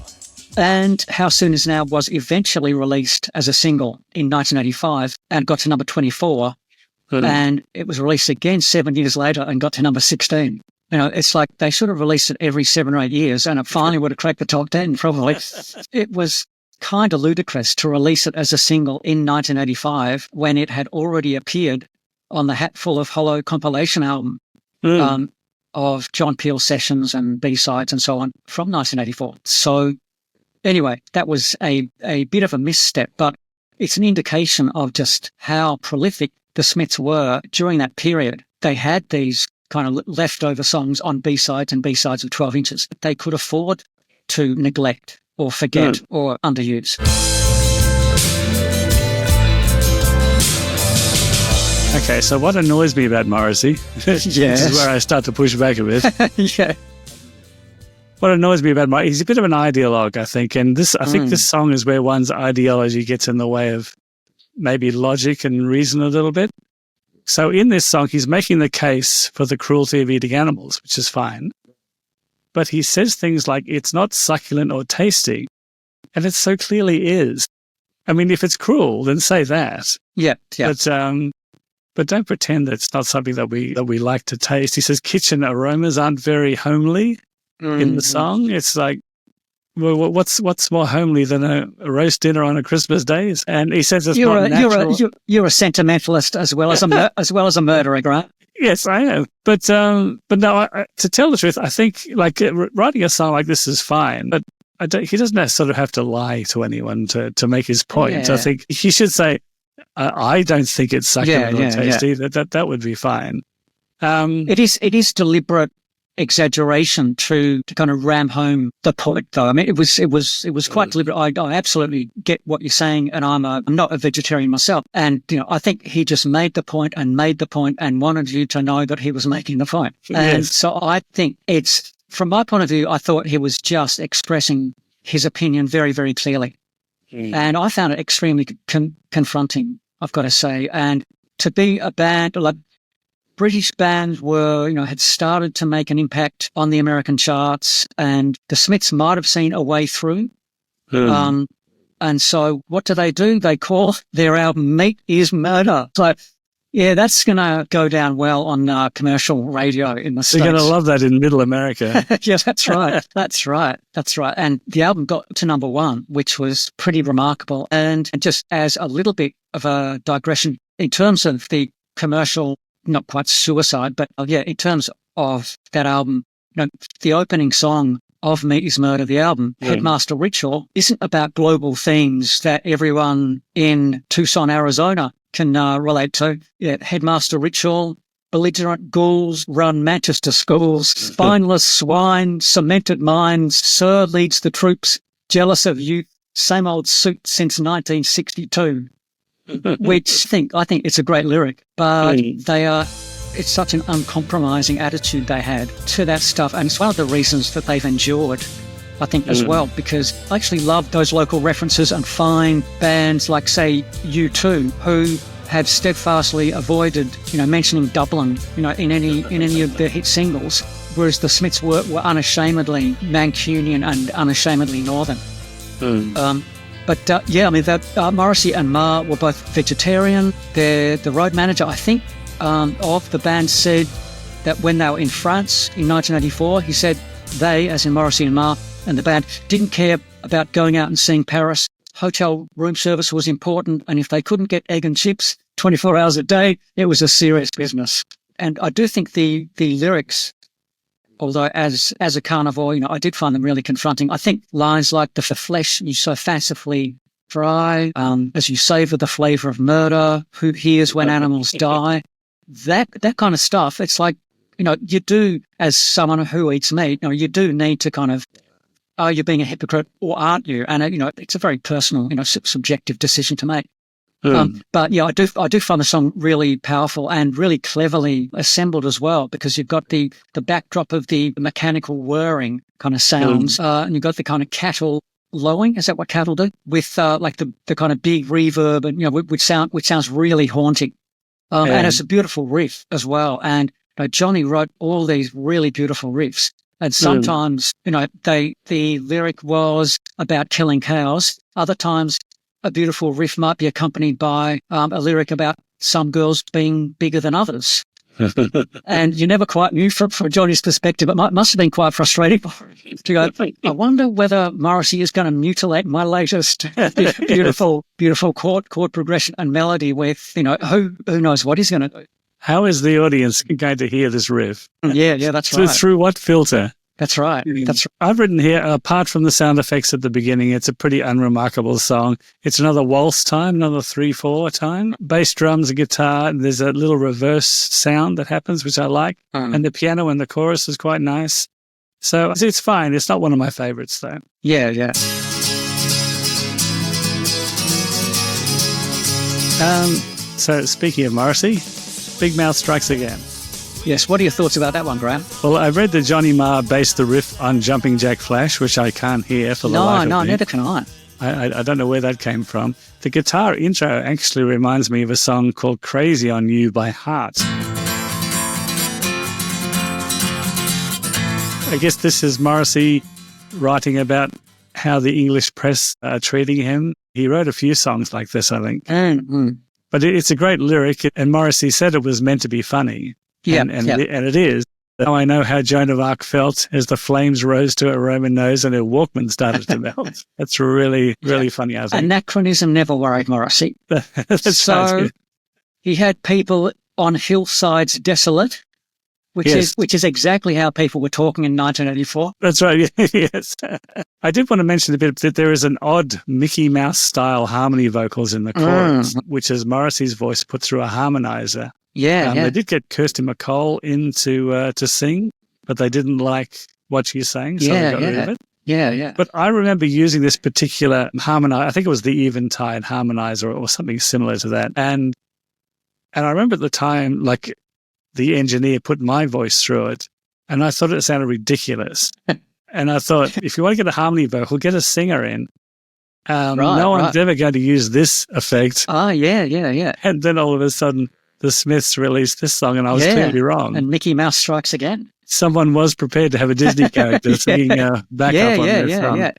And How Soon Is Now was eventually released as a single in 1985 and got to number 24. And it was released again 7 years later and got to number 16. You know, it's like they should have released it every 7 or 8 years and it finally would have cracked the top 10 probably. It was kind of ludicrous to release it as a single in 1985 when it had already appeared on the Hatful of Hollow compilation album of John Peel sessions and B-sides and so on from 1984. So anyway, that was a bit of a misstep, but it's an indication of just how prolific the Smiths were during that period. They had these kind of leftover songs on B-sides and B-sides of 12 inches that they could afford to neglect or forget or underuse. Okay, so what annoys me about Morrissey, this is where I start to push back a bit. Yeah. What annoys me about Morrissey, he's a bit of an ideologue, I think, and I think this song is where one's ideology gets in the way of maybe logic and reason a little bit. So in this song, he's making the case for the cruelty of eating animals, which is fine. But he says things like, it's not succulent or tasty, and it so clearly is. I mean, if it's cruel, then say that. Yeah. But don't pretend that it's not something that we like to taste. He says kitchen aromas aren't very homely in the song. It's like, well, what's more homely than a roast dinner on a Christmas day? And he says it's not natural. You're a sentimentalist as well as a murderer, Grant. Yes, I am. But no, to tell the truth, I think like writing a song like this is fine, but he doesn't sort of have to lie to anyone to make his point. Yeah. I think he should say, I don't think it's succulent or tasty. That would be fine. It is deliberate exaggeration to kind of ram home the point, though. I mean, it was quite deliberate. I absolutely get what you're saying, and I'm not a vegetarian myself. And I think he just made the point and wanted you to know that he was making the point. And so I think it's, from my point of view, I thought he was just expressing his opinion very, very clearly. And I found it extremely confronting, I've got to say. And to be a band like British bands were, had started to make an impact on the American charts, and the Smiths might have seen a way through. And so what do? They call their album Meat is Murder. So, yeah, that's going to go down well on commercial radio in the States. They're going to love that in Middle America. Yeah, that's right. That's right. And the album got to number 1, which was pretty remarkable. And just as a little bit of a digression, in terms of the commercial, not quite suicide, but in terms of that album, the opening song of Meat is Murder, the album, Headmaster Ritual, isn't about global themes that everyone in Tucson, Arizona can relate to. Yeah, Headmaster Ritual, belligerent ghouls run Manchester schools, spineless swine, cemented minds, Sir leads the troops, jealous of youth, same old suit since 1962. Which I think it's a great lyric, but it's such an uncompromising attitude they had to that stuff. And it's one of the reasons that they've endured, I think, as well, because I actually love those local references and find bands like, say, U2, who have steadfastly avoided, mentioning Dublin, in any of their hit singles, whereas the Smiths were unashamedly Mancunian and unashamedly Northern. Morrissey and Marr were both vegetarian. The road manager, I think, of the band said that when they were in France in 1984, he said they, as in Morrissey and Marr and the band, didn't care about going out and seeing Paris. Hotel room service was important, and if they couldn't get egg and chips 24 hours a day, it was a serious business. And I do think the lyrics, although as a carnivore, I did find them really confronting. I think lines like the flesh you so fancifully fry, as you savor the flavor of murder, who hears when animals die, that kind of stuff. It's like, you do, as someone who eats meat, you do need to kind of, are you being a hypocrite or aren't you? And, it's a very personal, subjective decision to make. But I do find the song really powerful and really cleverly assembled as well, because you've got the backdrop of the mechanical whirring kind of sounds, and you've got the kind of cattle lowing. Is that what cattle do? With like the kind of big reverb, and which sounds really haunting. And it's a beautiful riff as well. And Johnny wrote all these really beautiful riffs. And sometimes, the lyric was about killing cows. Other times, a beautiful riff might be accompanied by a lyric about some girls being bigger than others. And you never quite knew from Johnny's perspective. It must have been quite frustrating to go, I wonder whether Morrissey is going to mutilate my latest beautiful chord progression and melody with, who knows what he's going to do. How is the audience going to hear this riff? Yeah, that's right. Through what filter? That's right. That's right. I've written here, apart from the sound effects at the beginning, it's a pretty unremarkable song. It's another waltz time, another 3/4 time. Bass drums, a guitar, and there's a little reverse sound that happens, which I like. And the piano in the chorus is quite nice. So it's fine. It's not one of my favorites, though. Yeah. So speaking of Morrissey, Big Mouth Strikes Again. Yes, what are your thoughts about that one, Graham? Well, I read that Johnny Marr based the riff on Jumping Jack Flash, which I can't hear for the life of me. No, neither can I. I don't know where that came from. The guitar intro actually reminds me of a song called Crazy on You by Heart. I guess this is Morrissey writing about how the English press are treating him. He wrote a few songs like this, I think. But it's a great lyric, and Morrissey said it was meant to be funny. And it is. Now I know how Joan of Arc felt as the flames rose to her Roman nose and her Walkman started to melt. That's really, really funny, I think. Anachronism never worried Morrissey. That's so right. He had people on hillsides desolate, which is exactly how people were talking in 1984. That's right, yes. I did want to mention a bit that there is an odd Mickey Mouse-style harmony vocals in the chorus, which is Morrissey's voice put through a harmonizer. They did get Kirsty MacColl in to sing, but they didn't like what she sang, so they got rid of it. Yeah. But I remember using this particular harmonizer. I think it was the Eventide harmonizer or something similar to that. And I remember at the time, like, the engineer put my voice through it, and I thought it sounded ridiculous. And I thought, if you want to get a harmony vocal, get a singer in. No one's ever going to use this effect. Yeah. And then all of a sudden, the Smiths released this song, and I was clearly wrong. And Mickey Mouse Strikes Again. Someone was prepared to have a Disney character singing backup on their song.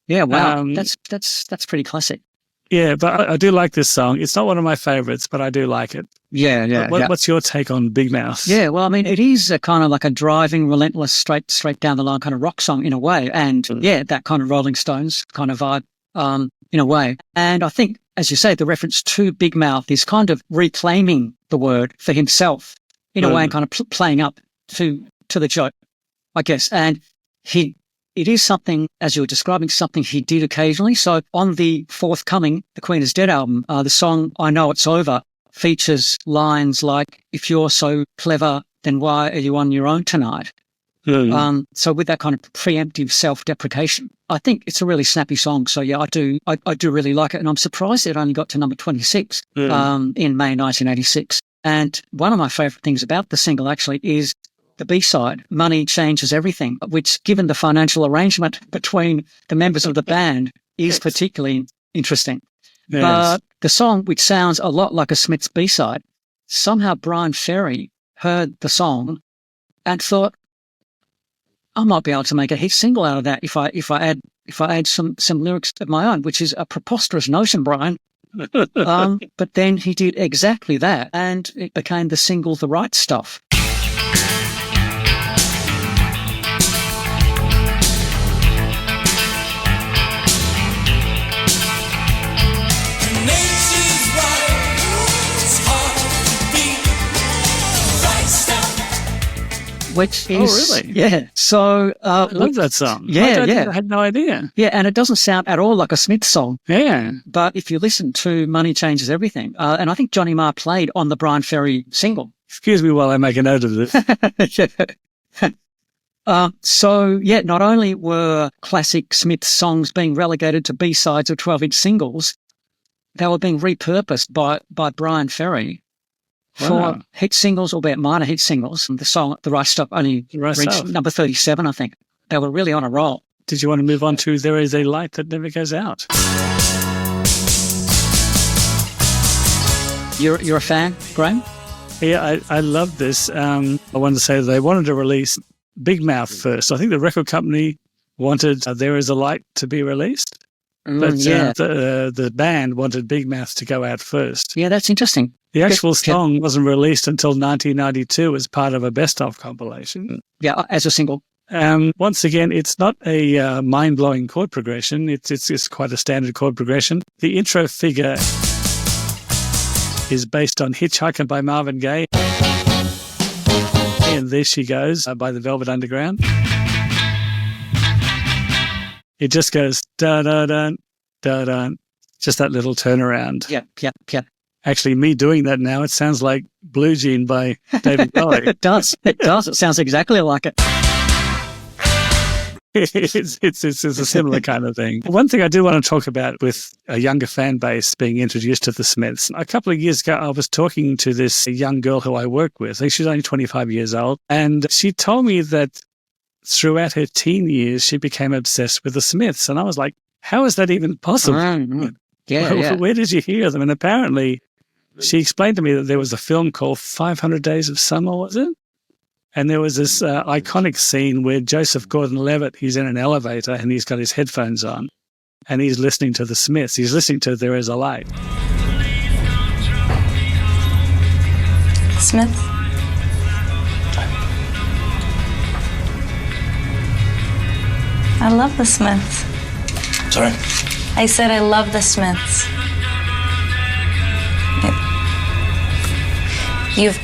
Yeah, wow. That's pretty classic. Yeah, but I do like this song. It's not one of my favorites, but I do like it. Yeah. What's your take on Big Mouth? Yeah, well, I mean, it is a kind of like a driving, relentless, straight down the line kind of rock song in a way. And that kind of Rolling Stones kind of vibe. in a way. And I think, as you say, the reference to Big Mouth is kind of reclaiming the word for himself in a way and kind of playing up to the joke, I guess. And it is something, as you were describing, something he did occasionally. So on the forthcoming The Queen is Dead album, the song I Know It's Over features lines like, if you're so clever, then why are you on your own tonight? So with that kind of preemptive self-deprecation, I think it's a really snappy song. So yeah, I do really like it. And I'm surprised it only got to number 26 in May 1986. And one of my favorite things about the single actually is the B-side, Money Changes Everything, which, given the financial arrangement between the members of the band, is particularly interesting. Yes. But the song, which sounds a lot like a Smiths B-side, somehow Brian Ferry heard the song and thought, I might be able to make a hit single out of that if I add some lyrics of my own, which is a preposterous notion, Brian. But then he did exactly that, and it became the single "The Right Stuff." Which is, really? Yeah. So I love that song. Yeah, I had no idea. Yeah, and it doesn't sound at all like a Smith song. Yeah. But if you listen to Money Changes Everything, and I think Johnny Marr played on the Brian Ferry single. Excuse me while I make a note of this. So, yeah, not only were classic Smith songs being relegated to B-sides of 12-inch singles, they were being repurposed by Brian Ferry for hit singles, albeit minor hit singles. The song "The Right Stuff" only reached number 37, I think. They were really on a roll. Did you want to move on to "There Is a Light That Never Goes Out"? You're a fan, Graham? Yeah, I love this. I wanted to say that they wanted to release Big Mouth first. I think the record company wanted "There Is a Light" to be released, but the band wanted Big Mouth to go out first. Yeah, that's interesting. The actual song wasn't released until 1992 as part of a best-of compilation. Yeah, as a single. Once again, it's not a mind-blowing chord progression. It's quite a standard chord progression. The intro figure is based on "Hitchhiker" by Marvin Gaye. And "There She Goes" by the Velvet Underground. It just goes da-da-dun, da-dun. Just that little turnaround. Yeah. Actually, me doing that now, it sounds like Blue Jean by David Bowie. It does. It sounds exactly like it. It's a similar kind of thing. One thing I do want to talk about with a younger fan base being introduced to the Smiths. A couple of years ago, I was talking to this young girl who I work with. I think she's only 25 years old. And she told me that throughout her teen years, she became obsessed with the Smiths. And I was like, how is that even possible? Yeah. Where did you hear them? And apparently, she explained to me that there was a film called 500 Days of Summer, was it? And there was this iconic scene where Joseph Gordon-Levitt, he's in an elevator and he's got his headphones on and he's listening to the Smiths. He's listening to "There Is a Light." Smith? I love the Smiths. Sorry? I said I love the Smiths. You've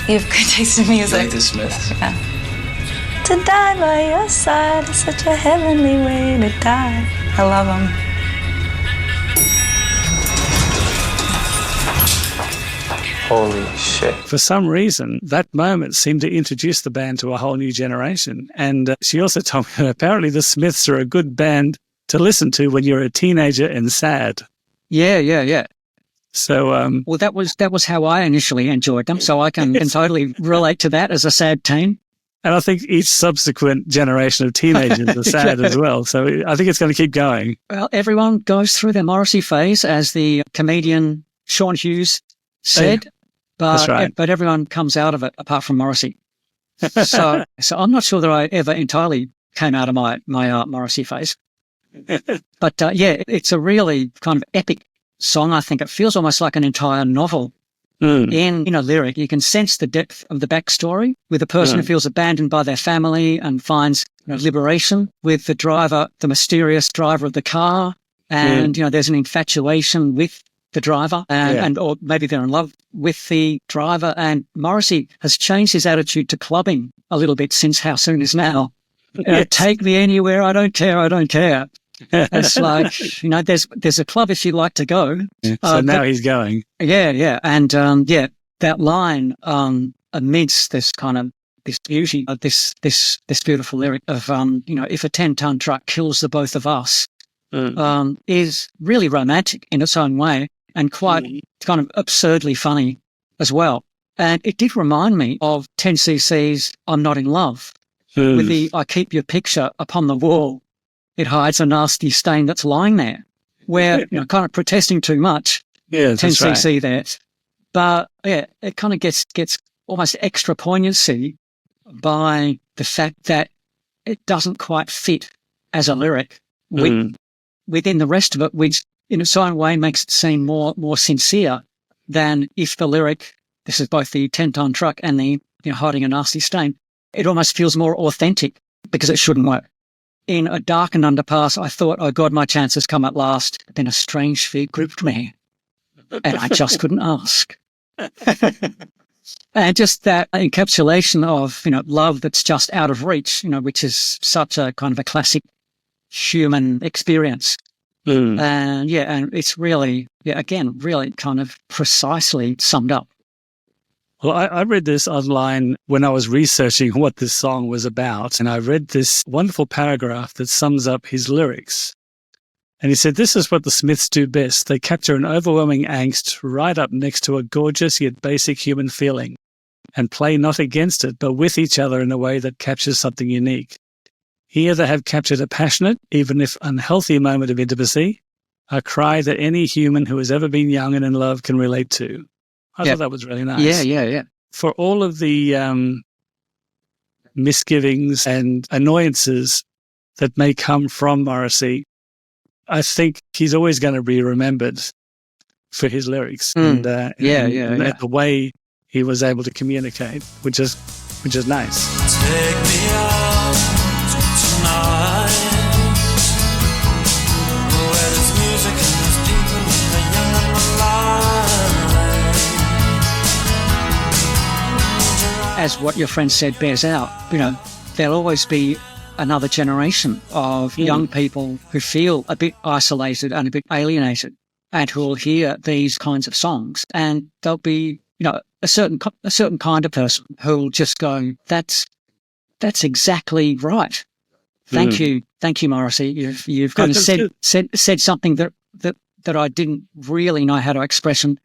good taste in music. You like the Smiths? Yeah. To die by your side is such a heavenly way to die. I love them. Holy shit. For some reason, that moment seemed to introduce the band to a whole new generation. And she also told me that apparently the Smiths are a good band to listen to when you're a teenager and sad. Yeah. So, Well, that was how I initially enjoyed them. So I can totally relate to that as a sad teen. and I think each subsequent generation of teenagers are sad as well. So I think it's going to keep going. Well, everyone goes through their Morrissey phase, as the comedian Sean Hughes said. That's right. But everyone comes out of it apart from Morrissey. So I'm not sure that I ever entirely came out of my Morrissey phase. But it's a really kind of epic song. I think it feels almost like an entire novel. In lyric, you can sense the depth of the backstory with a person who feels abandoned by their family and finds liberation, with the driver, the mysterious driver of the car, and, there's an infatuation with the driver and or maybe they're in love with the driver. And Morrissey has changed his attitude to clubbing a little bit since How Soon Is Now. Take me anywhere. I don't care. I don't care. It's like, there's a club if you like to go. So now he's going. Yeah. And, that line, amidst this kind of, this beauty of this beautiful lyric of, if a 10-ton truck kills the both of us, is really romantic in its own way and quite kind of absurdly funny as well. And it did remind me of 10cc's I'm Not in Love with the I keep your picture upon the wall. It hides a nasty stain that's lying there, where, kind of protesting too much. Yeah, 10cc right. there. But it kind of gets almost extra poignancy by the fact that it doesn't quite fit as a lyric within the rest of it, which in its own way makes it seem more sincere than if the lyric, this is both the 10-ton truck and the hiding a nasty stain, it almost feels more authentic because it shouldn't work. In a darkened underpass, I thought, oh God, my chance has come at last. Then a strange fear gripped me and I just couldn't ask. And just that encapsulation of, love that's just out of reach, which is such a kind of a classic human experience. And and it's really, again, really kind of precisely summed up. Well, I read this online when I was researching what this song was about, and I read this wonderful paragraph that sums up his lyrics. And he said, this is what the Smiths do best. They capture an overwhelming angst right up next to a gorgeous yet basic human feeling and play not against it, but with each other in a way that captures something unique. Here they have captured a passionate, even if unhealthy moment of intimacy, a cry that any human who has ever been young and in love can relate to. I thought that was really nice. Yeah. For all of the misgivings and annoyances that may come from Morrissey, I think he's always going to be remembered for his lyrics and the way he was able to communicate, which is nice. Take me out tonight, where there's music and there's people and the young and the alive. As what your friend said bears out, there'll always be another generation of young people who feel a bit isolated and a bit alienated and who will hear these kinds of songs, and there'll be, a certain kind of person who will just go, that's exactly right. Thank you, Morrissey. You've kind of said something that I didn't really know how to express and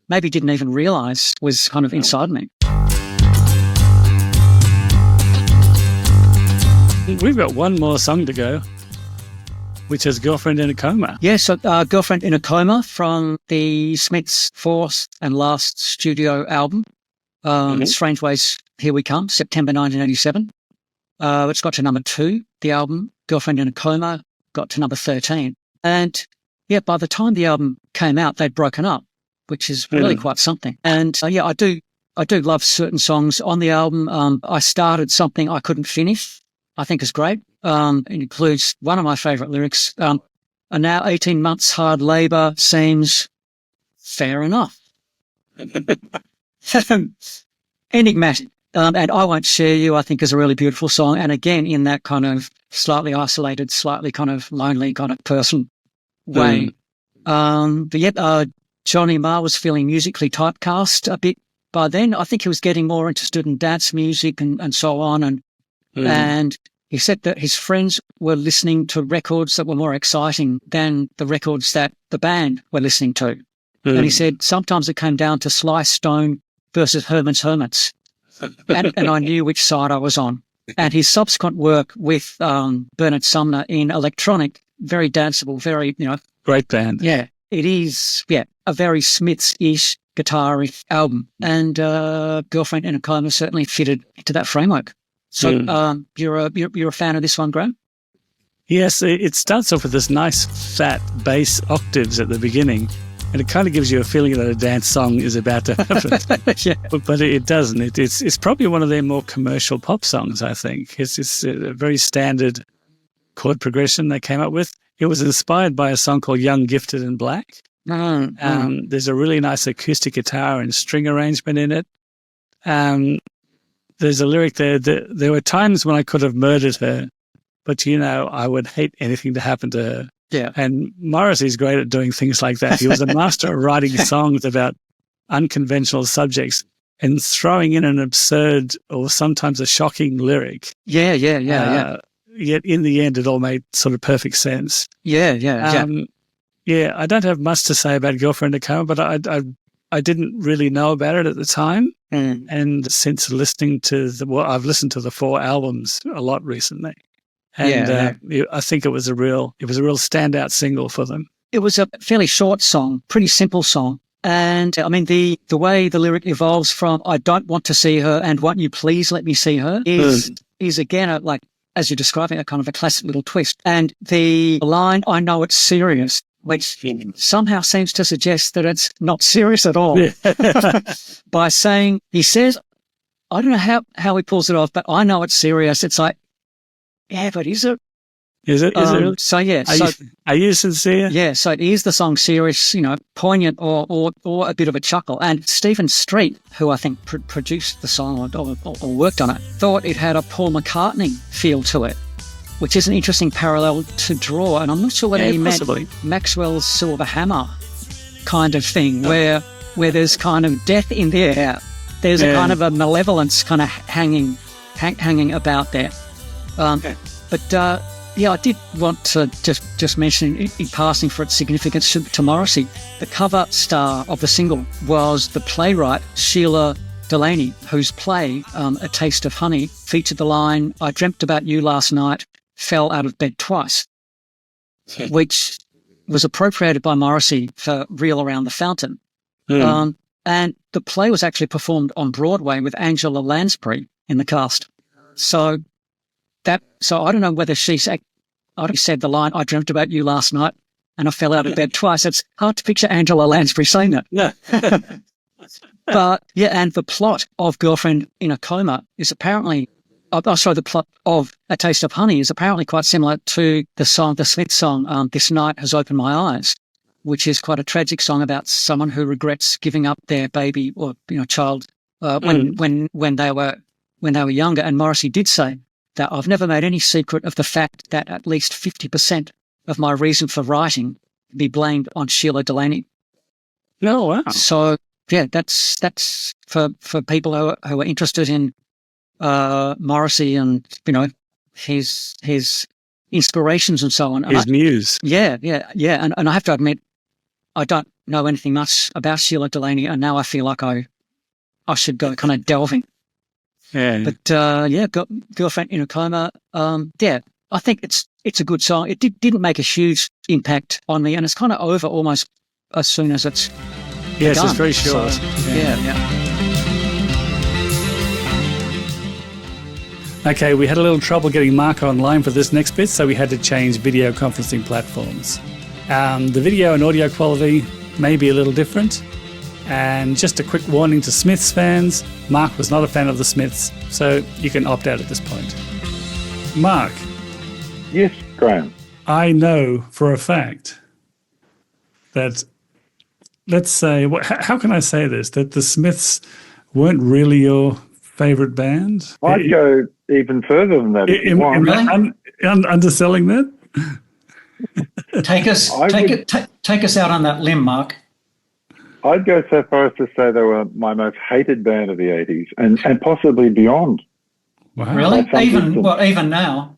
maybe didn't even realize was kind of inside me. We've got one more song to go, which is Girlfriend in a Coma. Yeah, so Girlfriend in a Coma from the Smiths' fourth and last studio album, Strange Ways, Here We Come, September 1987. It's got to number 2, the album, Girlfriend in a Coma, got to number 13. And by the time the album came out, they'd broken up, which is really quite something. And I do love certain songs on the album. I started something I couldn't finish, I think is great. It includes one of my favourite lyrics, and now 18 months hard labour seems fair enough. Enigmatic. And I Won't Share You, I think, is a really beautiful song. And again, in that kind of slightly isolated, slightly kind of lonely kind of person way. Johnny Marr was feeling musically typecast a bit by then. I think he was getting more interested in dance music and so on. And he said that his friends were listening to records that were more exciting than the records that the band were listening to. And he said sometimes it came down to Sly Stone versus Herman's Hermits. And I knew which side I was on. And his subsequent work with Bernard Sumner in electronic, very danceable, very, Great band. Yeah, it is, a very Smiths-ish guitar-ish album. And Girlfriend in a Coma certainly fitted into that framework. So you're a fan of this one, Graham? Yes, it starts off with this nice fat bass octaves at the beginning, and it kind of gives you a feeling that a dance song is about to happen. But it doesn't. It's probably one of their more commercial pop songs, I think. It's a very standard chord progression they came up with. It was inspired by a song called Young, Gifted and Black. There's a really nice acoustic guitar and string arrangement in it. There's a lyric there that there were times when I could have murdered her, but, I would hate anything to happen to her. Yeah. And Morrissey's great at doing things like that. He was a master of writing songs about unconventional subjects and throwing in an absurd or sometimes a shocking lyric. Yeah. Yet in the end, it all made sort of perfect sense. Yeah. I don't have much to say about Girlfriend in a Coma, but I didn't really know about it at the time. And since listening to I've listened to the 4 albums a lot recently. And I think it was a real standout single for them. It was a fairly short song, pretty simple song. And I mean, the way the lyric evolves from "I don't want to see her" and "Won't you please let me see her" is again like, as you're describing, a kind of a classic little twist. And the line "I know it's serious," which somehow seems to suggest that it's not serious at all, by saying, he says, I don't know how he pulls it off, but "I know it's serious." It's like, yeah, but is it? Is it? So yeah. Are you sincere? Yeah. So it is the song serious, poignant or a bit of a chuckle. And Stephen Street, who I think produced the song or worked on it, thought it had a Paul McCartney feel to it, which is an interesting parallel to draw. And I'm not sure whether he meant Maxwell's Silver Hammer kind of thing, where there's kind of death in the air. There's a kind of a malevolence kind of hanging about there. But I did want to just mention in passing, for its significance to Morrissey, the cover star of the single was the playwright Sheila Delaney, whose play, A Taste of Honey, featured the line, "I dreamt about you last night, fell out of bed twice," which was appropriated by Morrissey for Reel Around the Fountain. And the play was actually performed on Broadway with Angela Lansbury in the cast. So I don't know whether she said the line, "I dreamt about you last night and I fell out of bed twice." It's hard to picture Angela Lansbury saying that. Yeah. But and the plot of Girlfriend in a Coma is apparently, the plot of A Taste of Honey is apparently quite similar to the Smiths song, This Night Has Opened My Eyes, which is quite a tragic song about someone who regrets giving up their baby or child when they were younger. And Morrissey did say that, "I've never made any secret of the fact that at least 50% of my reason for writing can be blamed on Sheila Delaney." Oh, wow. So, yeah, that's for people who are interested in Morrissey and, his inspirations and so on. His muse. Yeah. And I have to admit, I don't know anything much about Sheila Delaney, and now I feel like I should go kind of delving. Yeah. But Girlfriend in a Coma, I think it's a good song. It didn't make a huge impact on me, and it's kind of over almost as soon as it's Yes, done. it's very short. So, yeah. Okay, we had a little trouble getting Mark online for this next bit, so we had to change video conferencing platforms. The video and audio quality may be a little different. And just a quick warning to Smiths fans, Mark was not a fan of the Smiths, so you can opt out at this point. Mark. Yes, Graham. I know for a fact that, let's say, how can I say this, that the Smiths weren't really your favourite band? I'd go even further than that if you want. Underselling that? Take us out on that limb, Mark. I'd go so far as to say they were my most hated band of the 80s and possibly beyond. Wow. Really? Even now?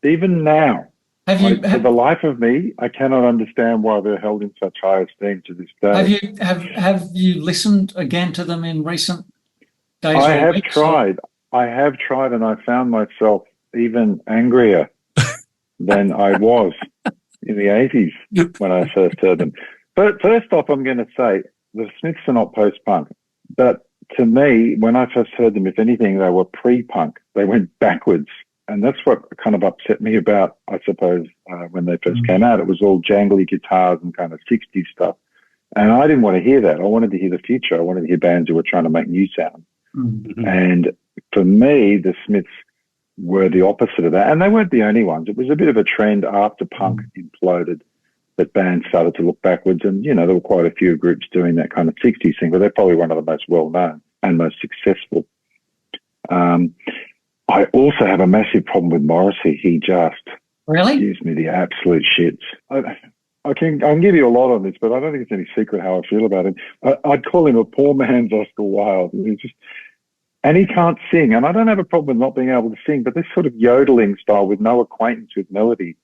Even now. For the life of me, I cannot understand why they're held in such high esteem to this day. Have you listened again to them in recent days? I have tried, and I found myself even angrier than I was in the 80s when I first heard them. But first off, I'm going to say the Smiths are not post-punk. But to me, when I first heard them, if anything, they were pre-punk. They went backwards. And that's what kind of upset me about, I suppose, when they first came out. It was all jangly guitars and kind of 60s stuff. And I didn't want to hear that. I wanted to hear the future. I wanted to hear bands who were trying to make new sound. Mm-hmm. And for me, the Smiths were the opposite of that. And they weren't the only ones. It was a bit of a trend after punk imploded that bands started to look backwards. And, there were quite a few groups doing that kind of 60s thing, but they're probably one of the most well-known and most successful. I also have a massive problem with Morrissey. He just gives me the absolute shits. I can give you a lot on this, but I don't think it's any secret how I feel about him. I'd call him a poor man's Oscar Wilde. And he can't sing. And I don't have a problem with not being able to sing, but this sort of yodeling style with no acquaintance with melody,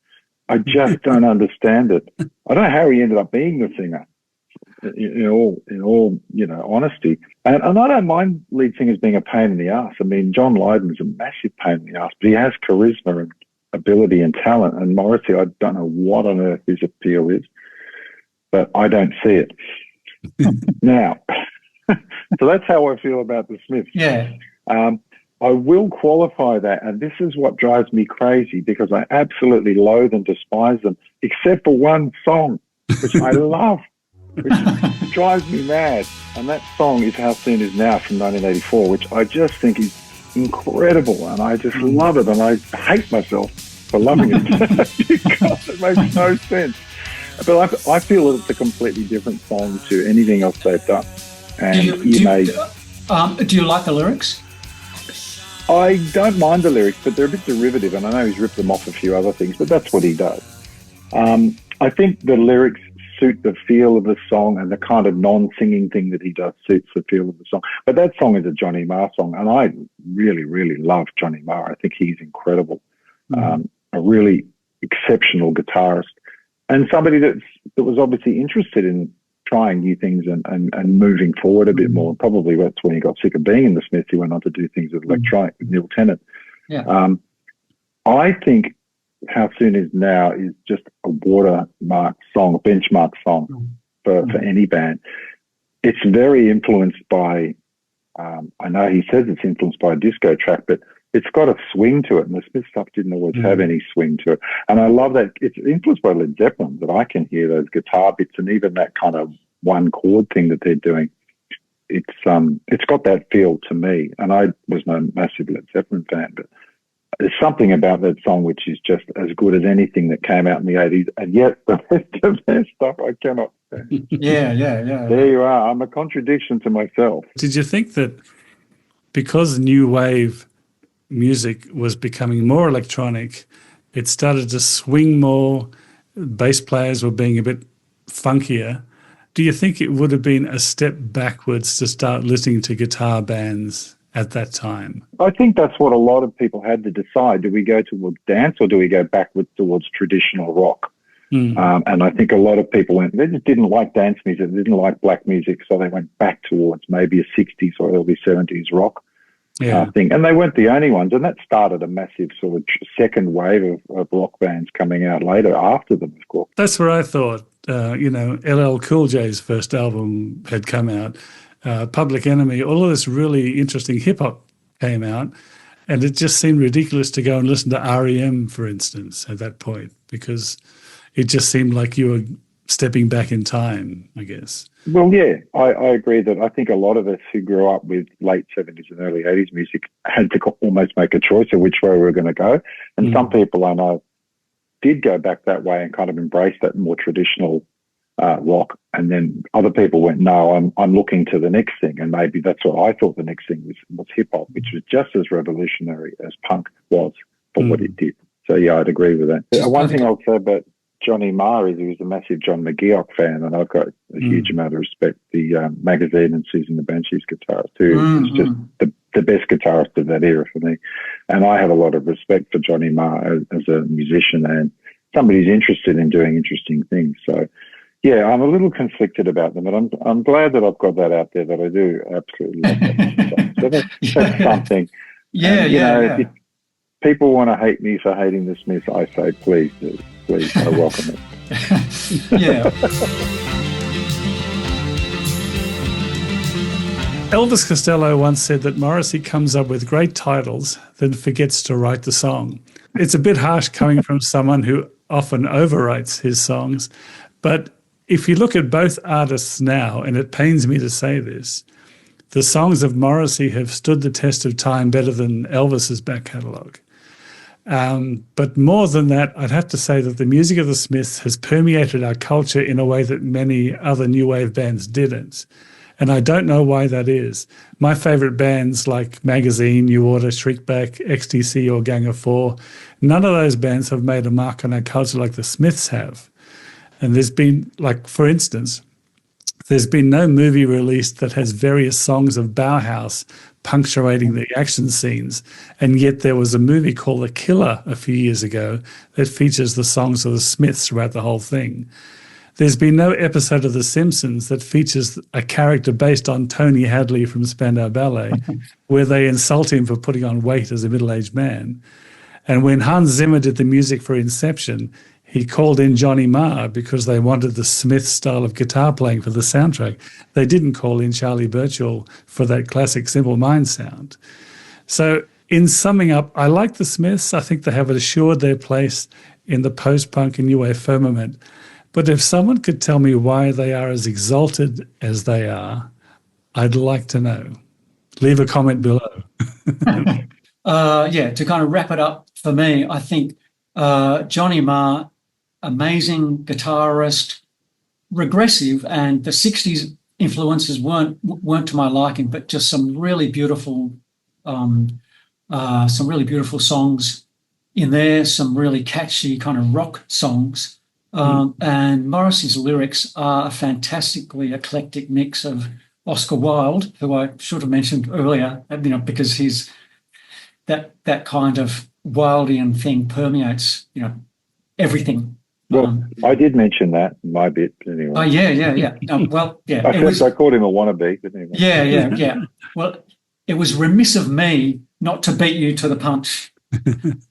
I just don't understand it. I don't know how he ended up being the singer. In all honesty. And I don't mind lead singers being a pain in the ass. I mean, John Lydon's a massive pain in the ass, but he has charisma and ability and talent. And Morrissey, I don't know what on earth his appeal is, but I don't see it. Now, so that's how I feel about the Smiths. Yeah. I will qualify that, and this is what drives me crazy because I absolutely loathe and despise them, except for one song, which I love, which drives me mad. And that song is How Soon Is Now from 1984, which I just think is incredible, and I just love it, and I hate myself for loving it because it makes no sense. But I feel that it's a completely different song to anything else they've done. And do you like the lyrics? I don't mind the lyrics, but they're a bit derivative, and I know he's ripped them off a few other things, but that's what he does. I think the lyrics suit the feel of the song, and the kind of non-singing thing that he does suits the feel of the song. But that song is a Johnny Marr song, and I really, really love Johnny Marr. I think he's incredible. A really exceptional guitarist, and somebody that was obviously interested in trying new things and moving forward a bit more. Probably that's when he got sick of being in the Smiths. He went on to do things with electronic, with Neil Tennant. Yeah. I think How Soon Is Now is just a watermark song, a benchmark song for any band. It's very influenced by, I know he says it's influenced by a disco track, but it's got a swing to it, and the Smith stuff didn't always have any swing to it. And I love that it's influenced by Led Zeppelin, that I can hear those guitar bits and even that kind of one chord thing that they're doing. It's got that feel to me. And I was no massive Led Zeppelin fan, but there's something about that song which is just as good as anything that came out in the 80s, and yet the rest of their stuff I cannot stand. Yeah. There you are. I'm a contradiction to myself. Did you think that because new wave music was becoming more electronic, it started to swing more, bass players were being a bit funkier? Do you think it would have been a step backwards to start listening to guitar bands at that time? I think that's what a lot of people had to decide. Do we go towards dance or do we go backwards towards traditional rock? And I think a lot of people they just didn't like dance music, they didn't like black music, so they went back towards maybe a 60s or early 70s rock thing. And they weren't the only ones, and that started a massive sort of second wave of rock bands coming out later after them, of course. That's what I thought. LL Cool J's first album had come out. Public Enemy, all of this really interesting hip-hop came out, and it just seemed ridiculous to go and listen to R.E.M., for instance, at that point, because it just seemed like you were stepping back in time, I guess. Well, yeah, I agree that I think a lot of us who grew up with late 70s and early 80s music had to almost make a choice of which way we were going to go. And some people I know did go back that way and kind of embrace that more traditional rock. And then other people went, no, I'm looking to the next thing. And maybe that's what I thought the next thing was hip-hop, which was just as revolutionary as punk was for what it did. So, yeah, I'd agree with that. One thing I'll say about Johnny Marr is he was a massive John McGeoch fan, and I've got a huge amount of respect. The Magazine and Susan the Banshees guitarist, who is just the best guitarist of that era for me. And I have a lot of respect for Johnny Marr as a musician and somebody who's interested in doing interesting things. So, yeah, I'm a little conflicted about them, but I'm glad that I've got that out there, that I do absolutely love that. So that's something. If people want to hate me for hating the Smiths, I say please do. Please, I welcome it. Elvis Costello once said that Morrissey comes up with great titles, then forgets to write the song. It's a bit harsh coming from someone who often overwrites his songs, but if you look at both artists now, and it pains me to say this, the songs of Morrissey have stood the test of time better than Elvis's back catalogue. But more than that, I'd have to say that the music of the Smiths has permeated our culture in a way that many other new wave bands didn't. And I don't know why that is. My favourite bands like Magazine, New Order, Shriekback, XTC or Gang of Four, none of those bands have made a mark on our culture like the Smiths have. And there's been, like, for instance, there's been no movie released that has various songs of Bauhaus punctuating the action scenes. And yet there was a movie called The Killer a few years ago that features the songs of the Smiths throughout the whole thing. There's been no episode of The Simpsons that features a character based on Tony Hadley from Spandau Ballet, where they insult him for putting on weight as a middle-aged man. And when Hans Zimmer did the music for Inception, he called in Johnny Marr because they wanted the Smith style of guitar playing for the soundtrack. They didn't call in Charlie Burchill for that classic Simple Minds sound. So in summing up, I like the Smiths. I think they have assured their place in the post-punk and new wave firmament. But if someone could tell me why they are as exalted as they are, I'd like to know. Leave a comment below. To kind of wrap it up for me, I think Johnny Marr, amazing guitarist, regressive, and the 60s influences weren't to my liking, but just some really beautiful songs in there, some really catchy kind of rock songs. And Morrissey's lyrics are a fantastically eclectic mix of Oscar Wilde, who I should have mentioned earlier, because he's that kind of Wildean thing permeates, everything. Well, I did mention that in my bit anyway. Oh, yeah. I called him a wannabe, but anyway. Yeah. Well, it was remiss of me not to beat you to the punch.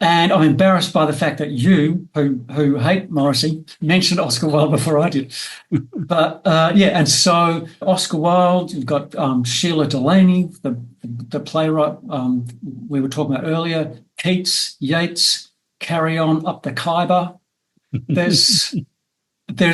And I'm embarrassed by the fact that you, who hate Morrissey, mentioned Oscar Wilde before I did. But and so Oscar Wilde, you've got Sheila Delaney, the playwright we were talking about earlier, Keats, Yeats, Carry On Up the Khyber. There's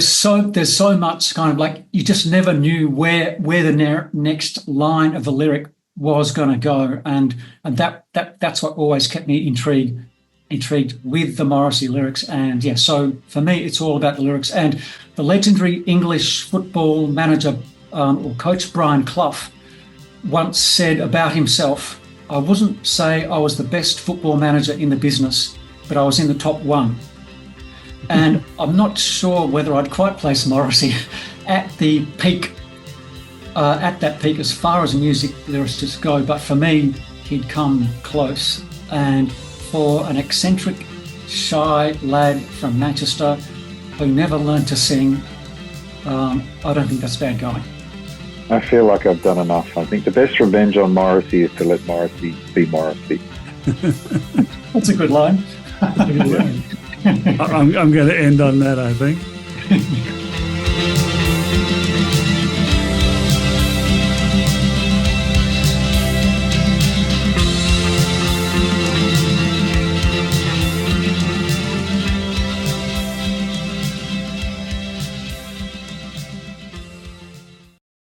so much kind of like you just never knew where the next line of the lyric was going to go, and that's what always kept me intrigued with the Morrissey lyrics. And so for me, it's all about the lyrics. And the legendary English football manager or coach Brian Clough once said about himself, "I wouldn't say I was the best football manager in the business, but I was in the top one." And I'm not sure whether I'd quite place Morrissey at the peak. At that peak as far as music lyricists go, but for me, he'd come close. And for an eccentric, shy lad from Manchester who never learned to sing, I don't think that's bad going. I feel like I've done enough. I think the best revenge on Morrissey is to let Morrissey be Morrissey. That's a good line. I'm going to end on that, I think.